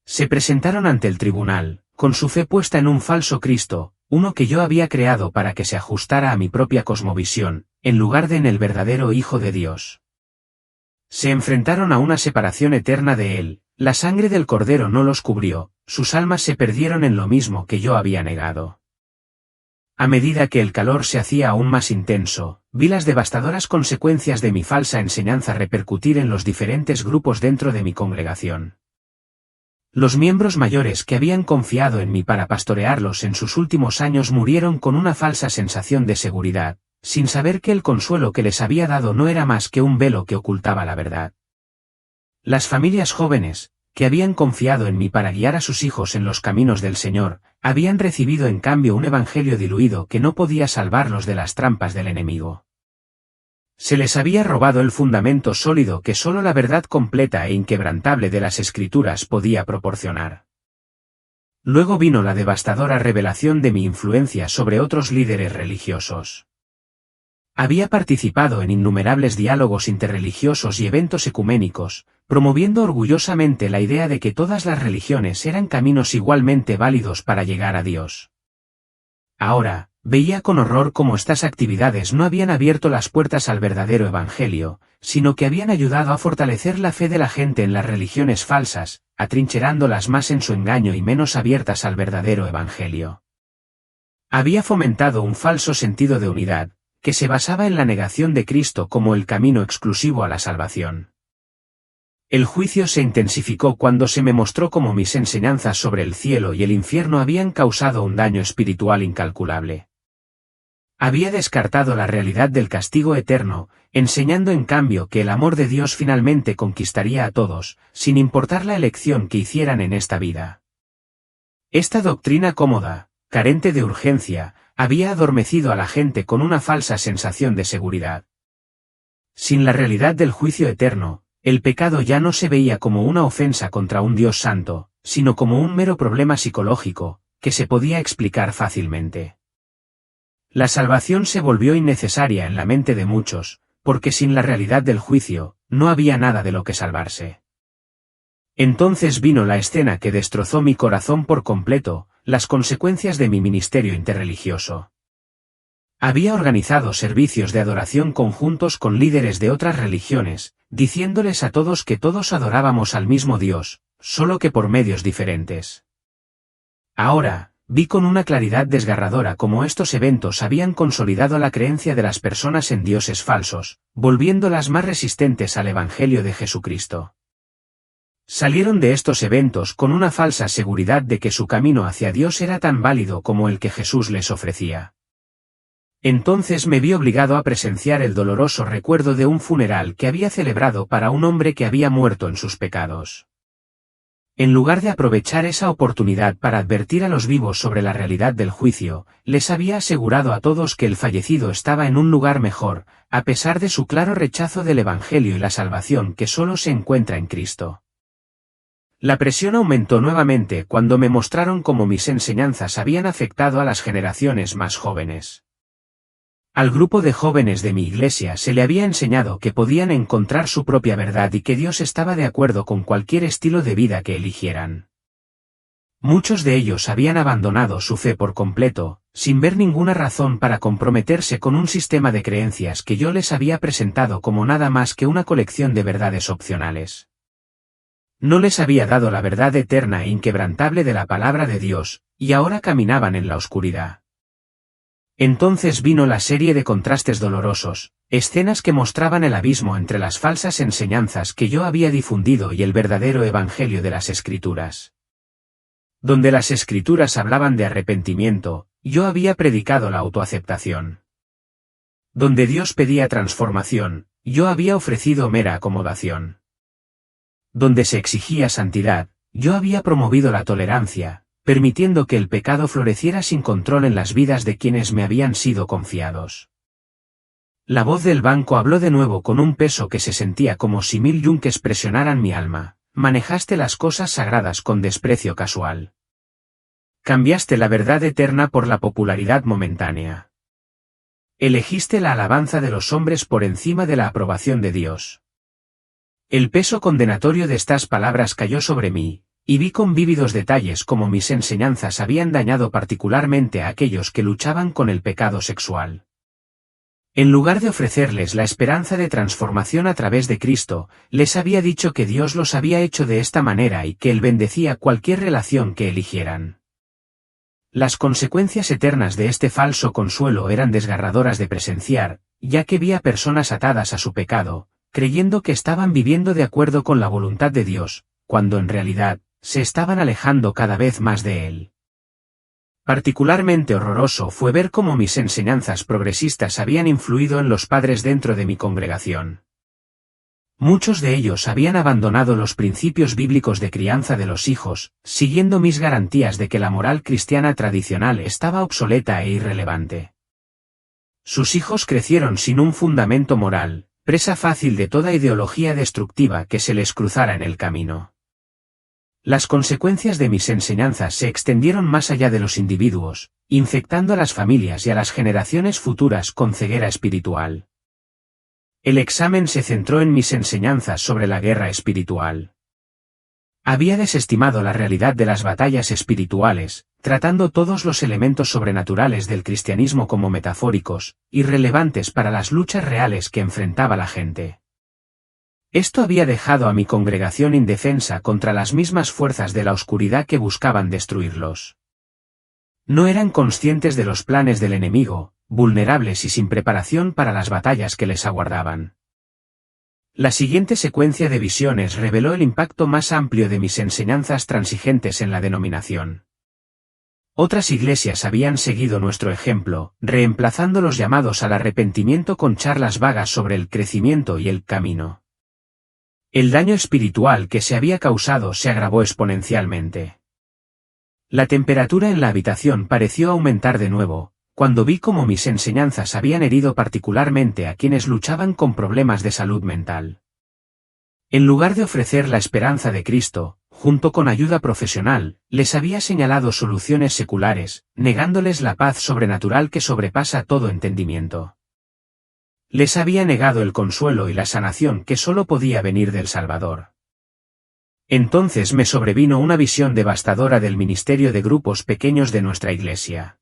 A: Se presentaron ante el tribunal, con su fe puesta en un falso Cristo, uno que yo había creado para que se ajustara a mi propia cosmovisión, en lugar de en el verdadero Hijo de Dios. Se enfrentaron a una separación eterna de él, la sangre del Cordero no los cubrió, sus almas se perdieron en lo mismo que yo había negado. A medida que el calor se hacía aún más intenso, vi las devastadoras consecuencias de mi falsa enseñanza repercutir en los diferentes grupos dentro de mi congregación. Los miembros mayores que habían confiado en mí para pastorearlos en sus últimos años murieron con una falsa sensación de seguridad, sin saber que el consuelo que les había dado no era más que un velo que ocultaba la verdad. Las familias jóvenes, que habían confiado en mí para guiar a sus hijos en los caminos del Señor, habían recibido en cambio un evangelio diluido que no podía salvarlos de las trampas del enemigo. Se les había robado el fundamento sólido que solo la verdad completa e inquebrantable de las Escrituras podía proporcionar. Luego vino la devastadora revelación de mi influencia sobre otros líderes religiosos. Había participado en innumerables diálogos interreligiosos y eventos ecuménicos, promoviendo orgullosamente la idea de que todas las religiones eran caminos igualmente válidos para llegar a Dios. Ahora, veía con horror cómo estas actividades no habían abierto las puertas al verdadero evangelio, sino que habían ayudado a fortalecer la fe de la gente en las religiones falsas, atrincherándolas más en su engaño y menos abiertas al verdadero evangelio. Había fomentado un falso sentido de unidad, que se basaba en la negación de Cristo como el camino exclusivo a la salvación. El juicio se intensificó cuando se me mostró cómo mis enseñanzas sobre el cielo y el infierno habían causado un daño espiritual incalculable. Había descartado la realidad del castigo eterno, enseñando en cambio que el amor de Dios finalmente conquistaría a todos, sin importar la elección que hicieran en esta vida. Esta doctrina cómoda, carente de urgencia, había adormecido a la gente con una falsa sensación de seguridad. Sin la realidad del juicio eterno, el pecado ya no se veía como una ofensa contra un Dios santo, sino como un mero problema psicológico, que se podía explicar fácilmente. La salvación se volvió innecesaria en la mente de muchos, porque sin la realidad del juicio, no había nada de lo que salvarse. Entonces vino la escena que destrozó mi corazón por completo, las consecuencias de mi ministerio interreligioso. Había organizado servicios de adoración conjuntos con líderes de otras religiones, diciéndoles a todos que todos adorábamos al mismo Dios, solo que por medios diferentes. Ahora, vi con una claridad desgarradora cómo estos eventos habían consolidado la creencia de las personas en dioses falsos, volviéndolas más resistentes al Evangelio de Jesucristo. Salieron de estos eventos con una falsa seguridad de que su camino hacia Dios era tan válido como el que Jesús les ofrecía. Entonces me vi obligado a presenciar el doloroso recuerdo de un funeral que había celebrado para un hombre que había muerto en sus pecados. En lugar de aprovechar esa oportunidad para advertir a los vivos sobre la realidad del juicio, les había asegurado a todos que el fallecido estaba en un lugar mejor, a pesar de su claro rechazo del Evangelio y la salvación que solo se encuentra en Cristo. La presión aumentó nuevamente cuando me mostraron cómo mis enseñanzas habían afectado a las generaciones más jóvenes. Al grupo de jóvenes de mi iglesia se le había enseñado que podían encontrar su propia verdad y que Dios estaba de acuerdo con cualquier estilo de vida que eligieran. Muchos de ellos habían abandonado su fe por completo, sin ver ninguna razón para comprometerse con un sistema de creencias que yo les había presentado como nada más que una colección de verdades opcionales. No les había dado la verdad eterna e inquebrantable de la palabra de Dios, y ahora caminaban en la oscuridad. Entonces vino la serie de contrastes dolorosos, escenas que mostraban el abismo entre las falsas enseñanzas que yo había difundido y el verdadero evangelio de las Escrituras. Donde las Escrituras hablaban de arrepentimiento, yo había predicado la autoaceptación. Donde Dios pedía transformación, yo había ofrecido mera acomodación. donde se exigía santidad, yo había promovido la tolerancia, permitiendo que el pecado floreciera sin control en las vidas de quienes me habían sido confiados. La voz del banco habló de nuevo con un peso que se sentía como si 1000 yunques presionaran mi alma. Manejaste las cosas sagradas con desprecio casual. Cambiaste la verdad eterna por la popularidad momentánea. Elegiste la alabanza de los hombres por encima de la aprobación de Dios. El peso condenatorio de estas palabras cayó sobre mí, y vi con vívidos detalles cómo mis enseñanzas habían dañado particularmente a aquellos que luchaban con el pecado sexual. En lugar de ofrecerles la esperanza de transformación a través de Cristo, les había dicho que Dios los había hecho de esta manera y que Él bendecía cualquier relación que eligieran. Las consecuencias eternas de este falso consuelo eran desgarradoras de presenciar, ya que vi a personas atadas a su pecado, creyendo que estaban viviendo de acuerdo con la voluntad de Dios, cuando en realidad, se estaban alejando cada vez más de Él. Particularmente horroroso fue ver cómo mis enseñanzas progresistas habían influido en los padres dentro de mi congregación. Muchos de ellos habían abandonado los principios bíblicos de crianza de los hijos, siguiendo mis garantías de que la moral cristiana tradicional estaba obsoleta e irrelevante. Sus hijos crecieron sin un fundamento moral, presa fácil de toda ideología destructiva que se les cruzara en el camino. Las consecuencias de mis enseñanzas se extendieron más allá de los individuos, infectando a las familias y a las generaciones futuras con ceguera espiritual. El examen se centró en mis enseñanzas sobre la guerra espiritual. Había desestimado la realidad de las batallas espirituales, tratando todos los elementos sobrenaturales del cristianismo como metafóricos, irrelevantes para las luchas reales que enfrentaba la gente. Esto había dejado a mi congregación indefensa contra las mismas fuerzas de la oscuridad que buscaban destruirlos. No eran conscientes de los planes del enemigo, vulnerables y sin preparación para las batallas que les aguardaban. La siguiente secuencia de visiones reveló el impacto más amplio de mis enseñanzas transigentes en la denominación. Otras iglesias habían seguido nuestro ejemplo, reemplazando los llamados al arrepentimiento con charlas vagas sobre el crecimiento y el camino. El daño espiritual que se había causado se agravó exponencialmente. La temperatura en la habitación pareció aumentar de nuevo, cuando vi cómo mis enseñanzas habían herido particularmente a quienes luchaban con problemas de salud mental. En lugar de ofrecer la esperanza de Cristo, junto con ayuda profesional, les había señalado soluciones seculares, negándoles la paz sobrenatural que sobrepasa todo entendimiento. Les había negado el consuelo y la sanación que solo podía venir del Salvador. Entonces me sobrevino una visión devastadora del ministerio de grupos pequeños de nuestra iglesia.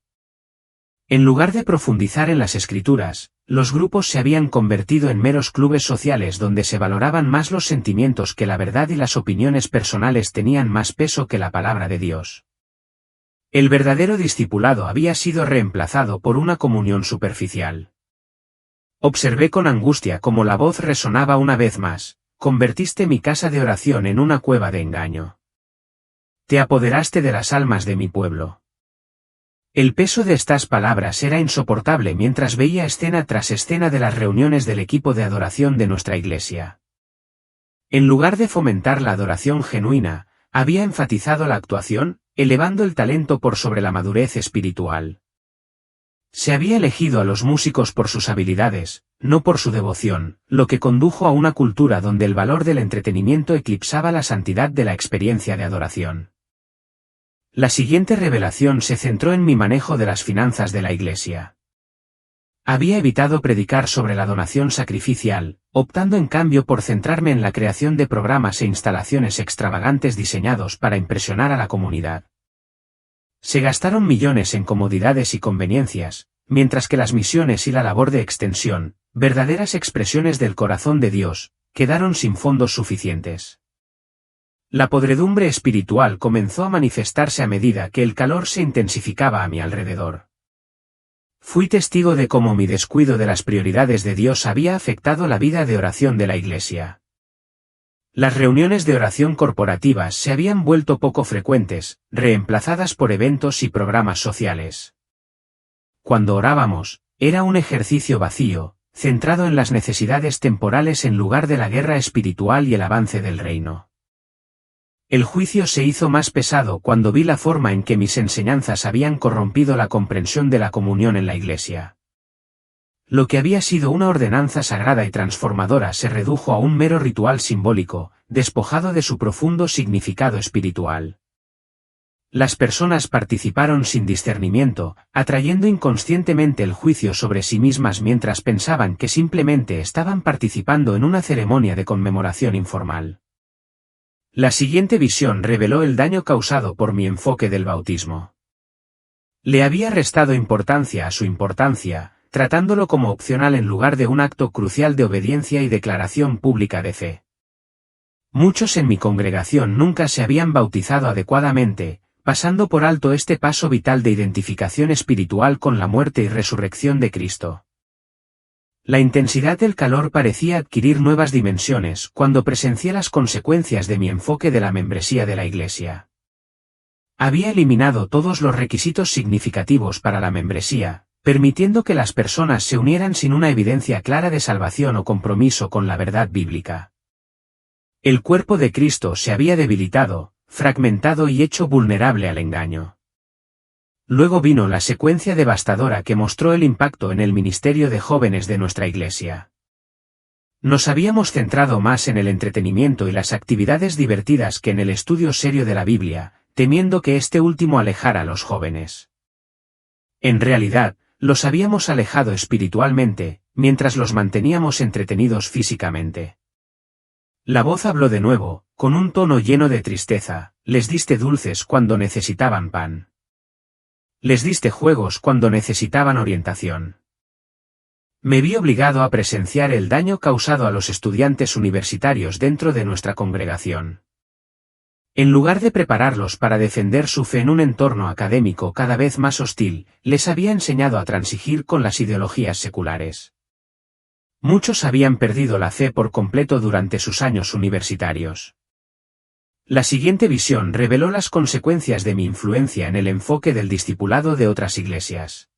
A: En lugar de profundizar en las Escrituras, los grupos se habían convertido en meros clubes sociales donde se valoraban más los sentimientos que la verdad y las opiniones personales tenían más peso que la palabra de Dios. El verdadero discipulado había sido reemplazado por una comunión superficial. Observé con angustia cómo la voz resonaba una vez más: convertiste mi casa de oración en una cueva de engaño. Te apoderaste de las almas de mi pueblo. El peso de estas palabras era insoportable mientras veía escena tras escena de las reuniones del equipo de adoración de nuestra iglesia. En lugar de fomentar la adoración genuina, había enfatizado la actuación, elevando el talento por sobre la madurez espiritual. Se había elegido a los músicos por sus habilidades, no por su devoción, lo que condujo a una cultura donde el valor del entretenimiento eclipsaba la santidad de la experiencia de adoración. La siguiente revelación se centró en mi manejo de las finanzas de la iglesia. Había evitado predicar sobre la donación sacrificial, optando en cambio por centrarme en la creación de programas e instalaciones extravagantes diseñados para impresionar a la comunidad. Se gastaron millones en comodidades y conveniencias, mientras que las misiones y la labor de extensión, verdaderas expresiones del corazón de Dios, quedaron sin fondos suficientes. La podredumbre espiritual comenzó a manifestarse a medida que el calor se intensificaba a mi alrededor. Fui testigo de cómo mi descuido de las prioridades de Dios había afectado la vida de oración de la iglesia. Las reuniones de oración corporativas se habían vuelto poco frecuentes, reemplazadas por eventos y programas sociales. Cuando orábamos, era un ejercicio vacío, centrado en las necesidades temporales en lugar de la guerra espiritual y el avance del reino. El juicio se hizo más pesado cuando vi la forma en que mis enseñanzas habían corrompido la comprensión de la comunión en la Iglesia. Lo que había sido una ordenanza sagrada y transformadora se redujo a un mero ritual simbólico, despojado de su profundo significado espiritual. Las personas participaron sin discernimiento, atrayendo inconscientemente el juicio sobre sí mismas mientras pensaban que simplemente estaban participando en una ceremonia de conmemoración informal. La siguiente visión reveló el daño causado por mi enfoque del bautismo. Le había restado importancia a su importancia, tratándolo como opcional en lugar de un acto crucial de obediencia y declaración pública de fe. Muchos en mi congregación nunca se habían bautizado adecuadamente, pasando por alto este paso vital de identificación espiritual con la muerte y resurrección de Cristo. La intensidad del calor parecía adquirir nuevas dimensiones cuando presencié las consecuencias de mi enfoque de la membresía de la Iglesia. Había eliminado todos los requisitos significativos para la membresía, permitiendo que las personas se unieran sin una evidencia clara de salvación o compromiso con la verdad bíblica. El cuerpo de Cristo se había debilitado, fragmentado y hecho vulnerable al engaño. Luego vino la secuencia devastadora que mostró el impacto en el ministerio de jóvenes de nuestra Iglesia. Nos habíamos centrado más en el entretenimiento y las actividades divertidas que en el estudio serio de la Biblia, temiendo que este último alejara a los jóvenes. En realidad, los habíamos alejado espiritualmente, mientras los manteníamos entretenidos físicamente. La voz habló de nuevo, con un tono lleno de tristeza: les diste dulces cuando necesitaban pan. Les diste juegos cuando necesitaban orientación. Me vi obligado a presenciar el daño causado a los estudiantes universitarios dentro de nuestra congregación. En lugar de prepararlos para defender su fe en un entorno académico cada vez más hostil, les había enseñado a transigir con las ideologías seculares. Muchos habían perdido la fe por completo durante sus años universitarios. La siguiente visión reveló las consecuencias de mi influencia en el enfoque del discipulado de otras iglesias.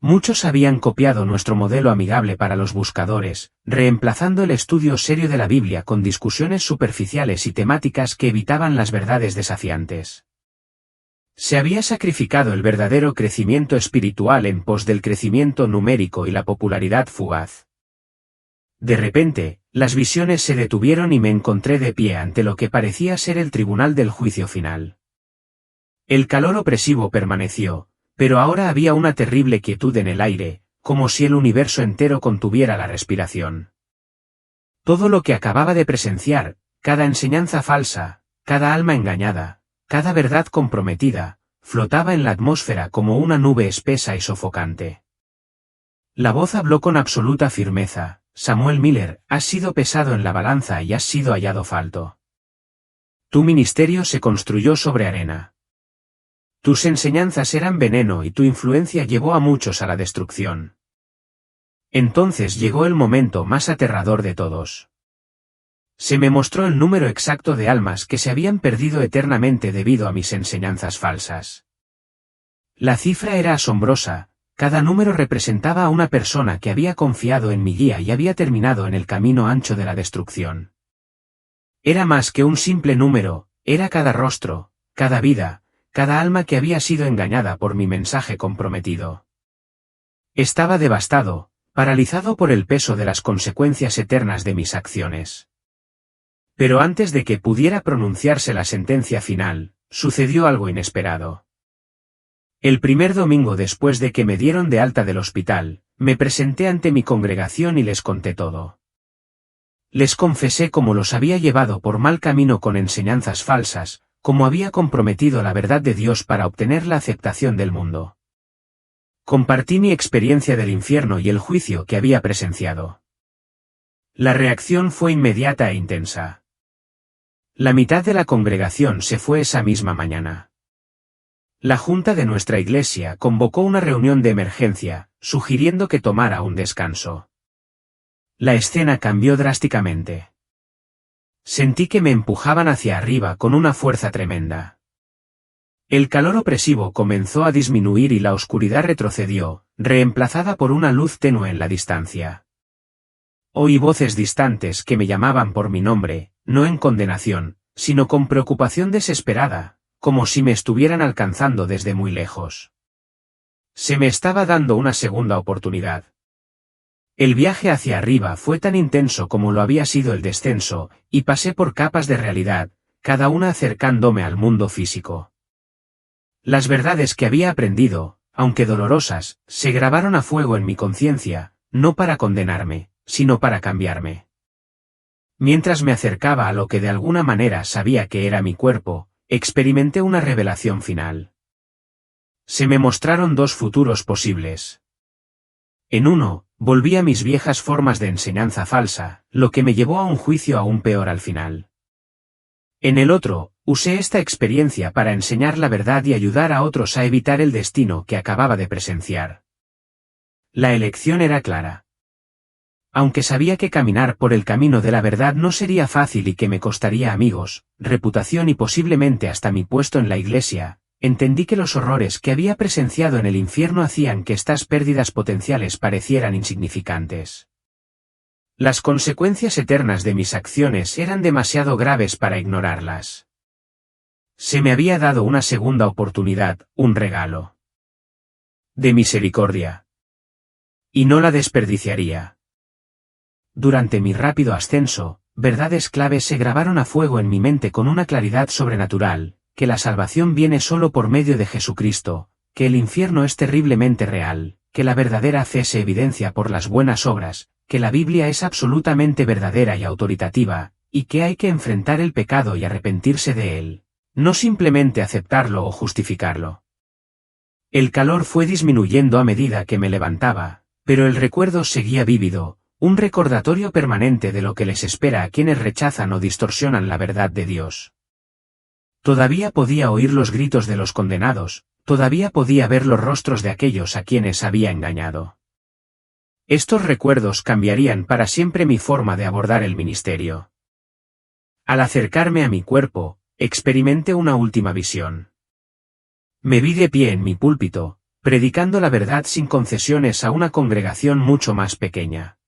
A: Muchos habían copiado nuestro modelo amigable para los buscadores, reemplazando el estudio serio de la Biblia con discusiones superficiales y temáticas que evitaban las verdades desafiantes. Se había sacrificado el verdadero crecimiento espiritual en pos del crecimiento numérico y la popularidad fugaz. De repente, las visiones se detuvieron y me encontré de pie ante lo que parecía ser el tribunal del juicio final. El calor opresivo permaneció, pero ahora había una terrible quietud en el aire, como si el universo entero contuviera la respiración. Todo lo que acababa de presenciar, cada enseñanza falsa, cada alma engañada, cada verdad comprometida, flotaba en la atmósfera como una nube espesa y sofocante. La voz habló con absoluta firmeza: Samuel Miller, has sido pesado en la balanza y has sido hallado falto. Tu ministerio se construyó sobre arena. Tus enseñanzas eran veneno y tu influencia llevó a muchos a la destrucción. Entonces llegó el momento más aterrador de todos. Se me mostró el número exacto de almas que se habían perdido eternamente debido a mis enseñanzas falsas. La cifra era asombrosa. Cada número representaba a una persona que había confiado en mi guía y había terminado en el camino ancho de la destrucción. Era más que un simple número, era cada rostro, cada vida, cada alma que había sido engañada por mi mensaje comprometido. Estaba devastado, paralizado por el peso de las consecuencias eternas de mis acciones. Pero antes de que pudiera pronunciarse la sentencia final, sucedió algo inesperado. El primer domingo después de que me dieron de alta del hospital, me presenté ante mi congregación y les conté todo. Les confesé cómo los había llevado por mal camino con enseñanzas falsas, cómo había comprometido la verdad de Dios para obtener la aceptación del mundo. Compartí mi experiencia del infierno y el juicio que había presenciado. La reacción fue inmediata e intensa. La mitad de la congregación se fue esa misma mañana. La junta de nuestra iglesia convocó una reunión de emergencia, sugiriendo que tomara un descanso. La escena cambió drásticamente. Sentí que me empujaban hacia arriba con una fuerza tremenda. El calor opresivo comenzó a disminuir y la oscuridad retrocedió, reemplazada por una luz tenue en la distancia. Oí voces distantes que me llamaban por mi nombre, no en condenación, sino con preocupación desesperada, como si me estuvieran alcanzando desde muy lejos. Se me estaba dando una segunda oportunidad. El viaje hacia arriba fue tan intenso como lo había sido el descenso, y pasé por capas de realidad, cada una acercándome al mundo físico. Las verdades que había aprendido, aunque dolorosas, se grabaron a fuego en mi conciencia, no para condenarme, sino para cambiarme. Mientras me acercaba a lo que de alguna manera sabía que era mi cuerpo, experimenté una revelación final. Se me mostraron dos futuros posibles. En uno, volví a mis viejas formas de enseñanza falsa, lo que me llevó a un juicio aún peor al final. En el otro, usé esta experiencia para enseñar la verdad y ayudar a otros a evitar el destino que acababa de presenciar. La elección era clara. Aunque sabía que caminar por el camino de la verdad no sería fácil y que me costaría amigos, reputación y posiblemente hasta mi puesto en la iglesia, entendí que los horrores que había presenciado en el infierno hacían que estas pérdidas potenciales parecieran insignificantes. Las consecuencias eternas de mis acciones eran demasiado graves para ignorarlas. Se me había dado una segunda oportunidad, un regalo de misericordia. Y no la desperdiciaría. Durante mi rápido ascenso, verdades claves se grabaron a fuego en mi mente con una claridad sobrenatural, que la salvación viene solo por medio de Jesucristo, que el infierno es terriblemente real, que la verdadera fe se evidencia por las buenas obras, que la Biblia es absolutamente verdadera y autoritativa, y que hay que enfrentar el pecado y arrepentirse de él, no simplemente aceptarlo o justificarlo. El calor fue disminuyendo a medida que me levantaba, pero el recuerdo seguía vívido, un recordatorio permanente de lo que les espera a quienes rechazan o distorsionan la verdad de Dios. Todavía podía oír los gritos de los condenados, todavía podía ver los rostros de aquellos a quienes había engañado. Estos recuerdos cambiarían para siempre mi forma de abordar el ministerio. Al acercarme a mi cuerpo, experimenté una última visión. Me vi de pie en mi púlpito, predicando la verdad sin concesiones a una congregación mucho más pequeña.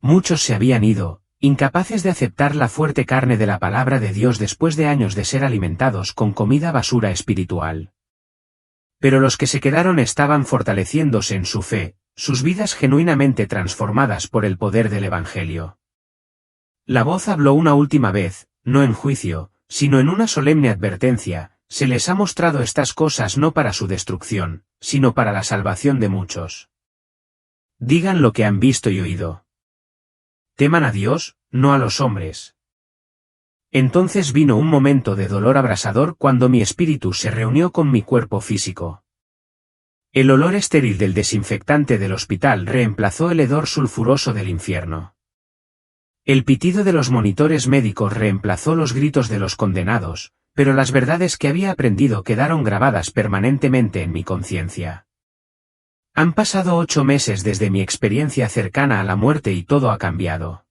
A: Muchos se habían ido, incapaces de aceptar la fuerte carne de la palabra de Dios después de años de ser alimentados con comida basura espiritual. Pero los que se quedaron estaban fortaleciéndose en su fe, sus vidas genuinamente transformadas por el poder del Evangelio. La voz habló una última vez, no en juicio, sino en una solemne advertencia: se les ha mostrado estas cosas no para su destrucción, sino para la salvación de muchos. Digan lo que han visto y oído. Teman a Dios, no a los hombres. Entonces vino un momento de dolor abrasador cuando mi espíritu se reunió con mi cuerpo físico. El olor estéril del desinfectante del hospital reemplazó el hedor sulfuroso del infierno. El pitido de los monitores médicos reemplazó los gritos de los condenados, pero las verdades que había aprendido quedaron grabadas permanentemente en mi conciencia. Han pasado 8 meses desde mi experiencia cercana a la muerte y todo ha cambiado.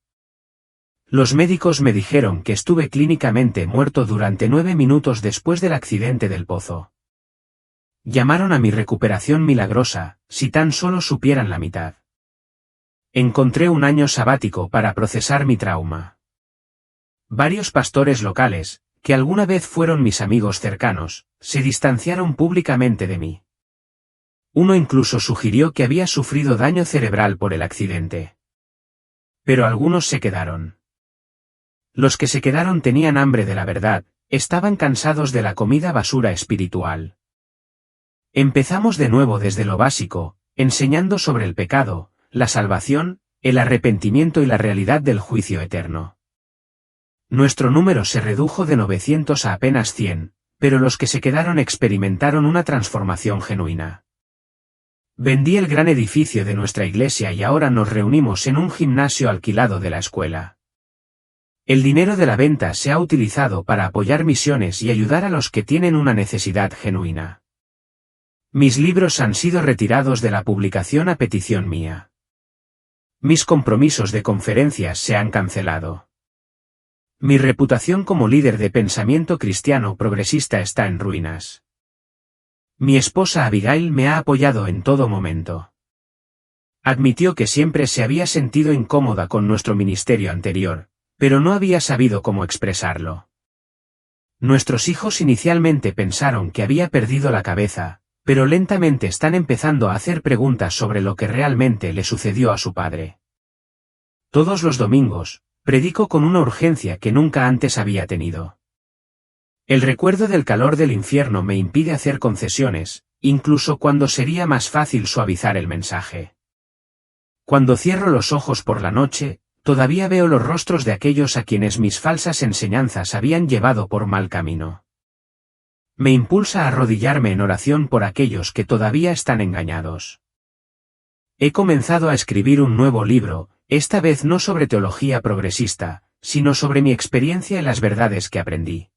A: Los médicos me dijeron que estuve clínicamente muerto durante 9 minutos después del accidente del pozo. Llamaron a mi recuperación milagrosa, si tan solo supieran la mitad. Encontré un año sabático para procesar mi trauma. Varios pastores locales, que alguna vez fueron mis amigos cercanos, se distanciaron públicamente de mí. Uno incluso sugirió que había sufrido daño cerebral por el accidente. Pero algunos se quedaron. Los que se quedaron tenían hambre de la verdad, estaban cansados de la comida basura espiritual. Empezamos de nuevo desde lo básico, enseñando sobre el pecado, la salvación, el arrepentimiento y la realidad del juicio eterno. Nuestro número se redujo de 900 a apenas 100, pero los que se quedaron experimentaron una transformación genuina. Vendí el gran edificio de nuestra iglesia y ahora nos reunimos en un gimnasio alquilado de la escuela. El dinero de la venta se ha utilizado para apoyar misiones y ayudar a los que tienen una necesidad genuina. Mis libros han sido retirados de la publicación a petición mía. Mis compromisos de conferencias se han cancelado. Mi reputación como líder de pensamiento cristiano progresista está en ruinas. Mi esposa Abigail me ha apoyado en todo momento. Admitió que siempre se había sentido incómoda con nuestro ministerio anterior, pero no había sabido cómo expresarlo. Nuestros hijos inicialmente pensaron que había perdido la cabeza, pero lentamente están empezando a hacer preguntas sobre lo que realmente le sucedió a su padre. Todos los domingos, predico con una urgencia que nunca antes había tenido. El recuerdo del calor del infierno me impide hacer concesiones, incluso cuando sería más fácil suavizar el mensaje. Cuando cierro los ojos por la noche, todavía veo los rostros de aquellos a quienes mis falsas enseñanzas habían llevado por mal camino. Me impulsa a arrodillarme en oración por aquellos que todavía están engañados. He comenzado a escribir un nuevo libro, esta vez no sobre teología progresista, sino sobre mi experiencia y las verdades que aprendí.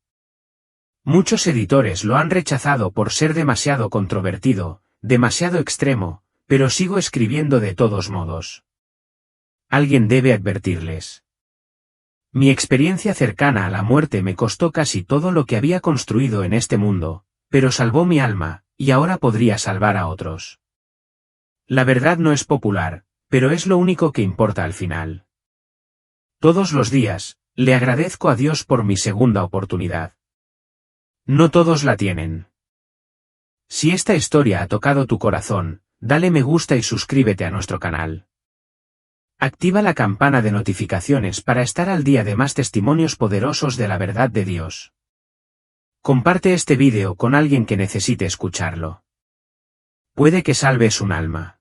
A: Muchos editores lo han rechazado por ser demasiado controvertido, demasiado extremo, pero sigo escribiendo de todos modos. Alguien debe advertirles. Mi experiencia cercana a la muerte me costó casi todo lo que había construido en este mundo, pero salvó mi alma, y ahora podría salvar a otros. La verdad no es popular, pero es lo único que importa al final. Todos los días, le agradezco a Dios por mi segunda oportunidad. No todos la tienen. Si esta historia ha tocado tu corazón, dale me gusta y suscríbete a nuestro canal. Activa la campana de notificaciones para estar al día de más testimonios poderosos de la verdad de Dios. Comparte este vídeo con alguien que necesite escucharlo. Puede que salves un alma.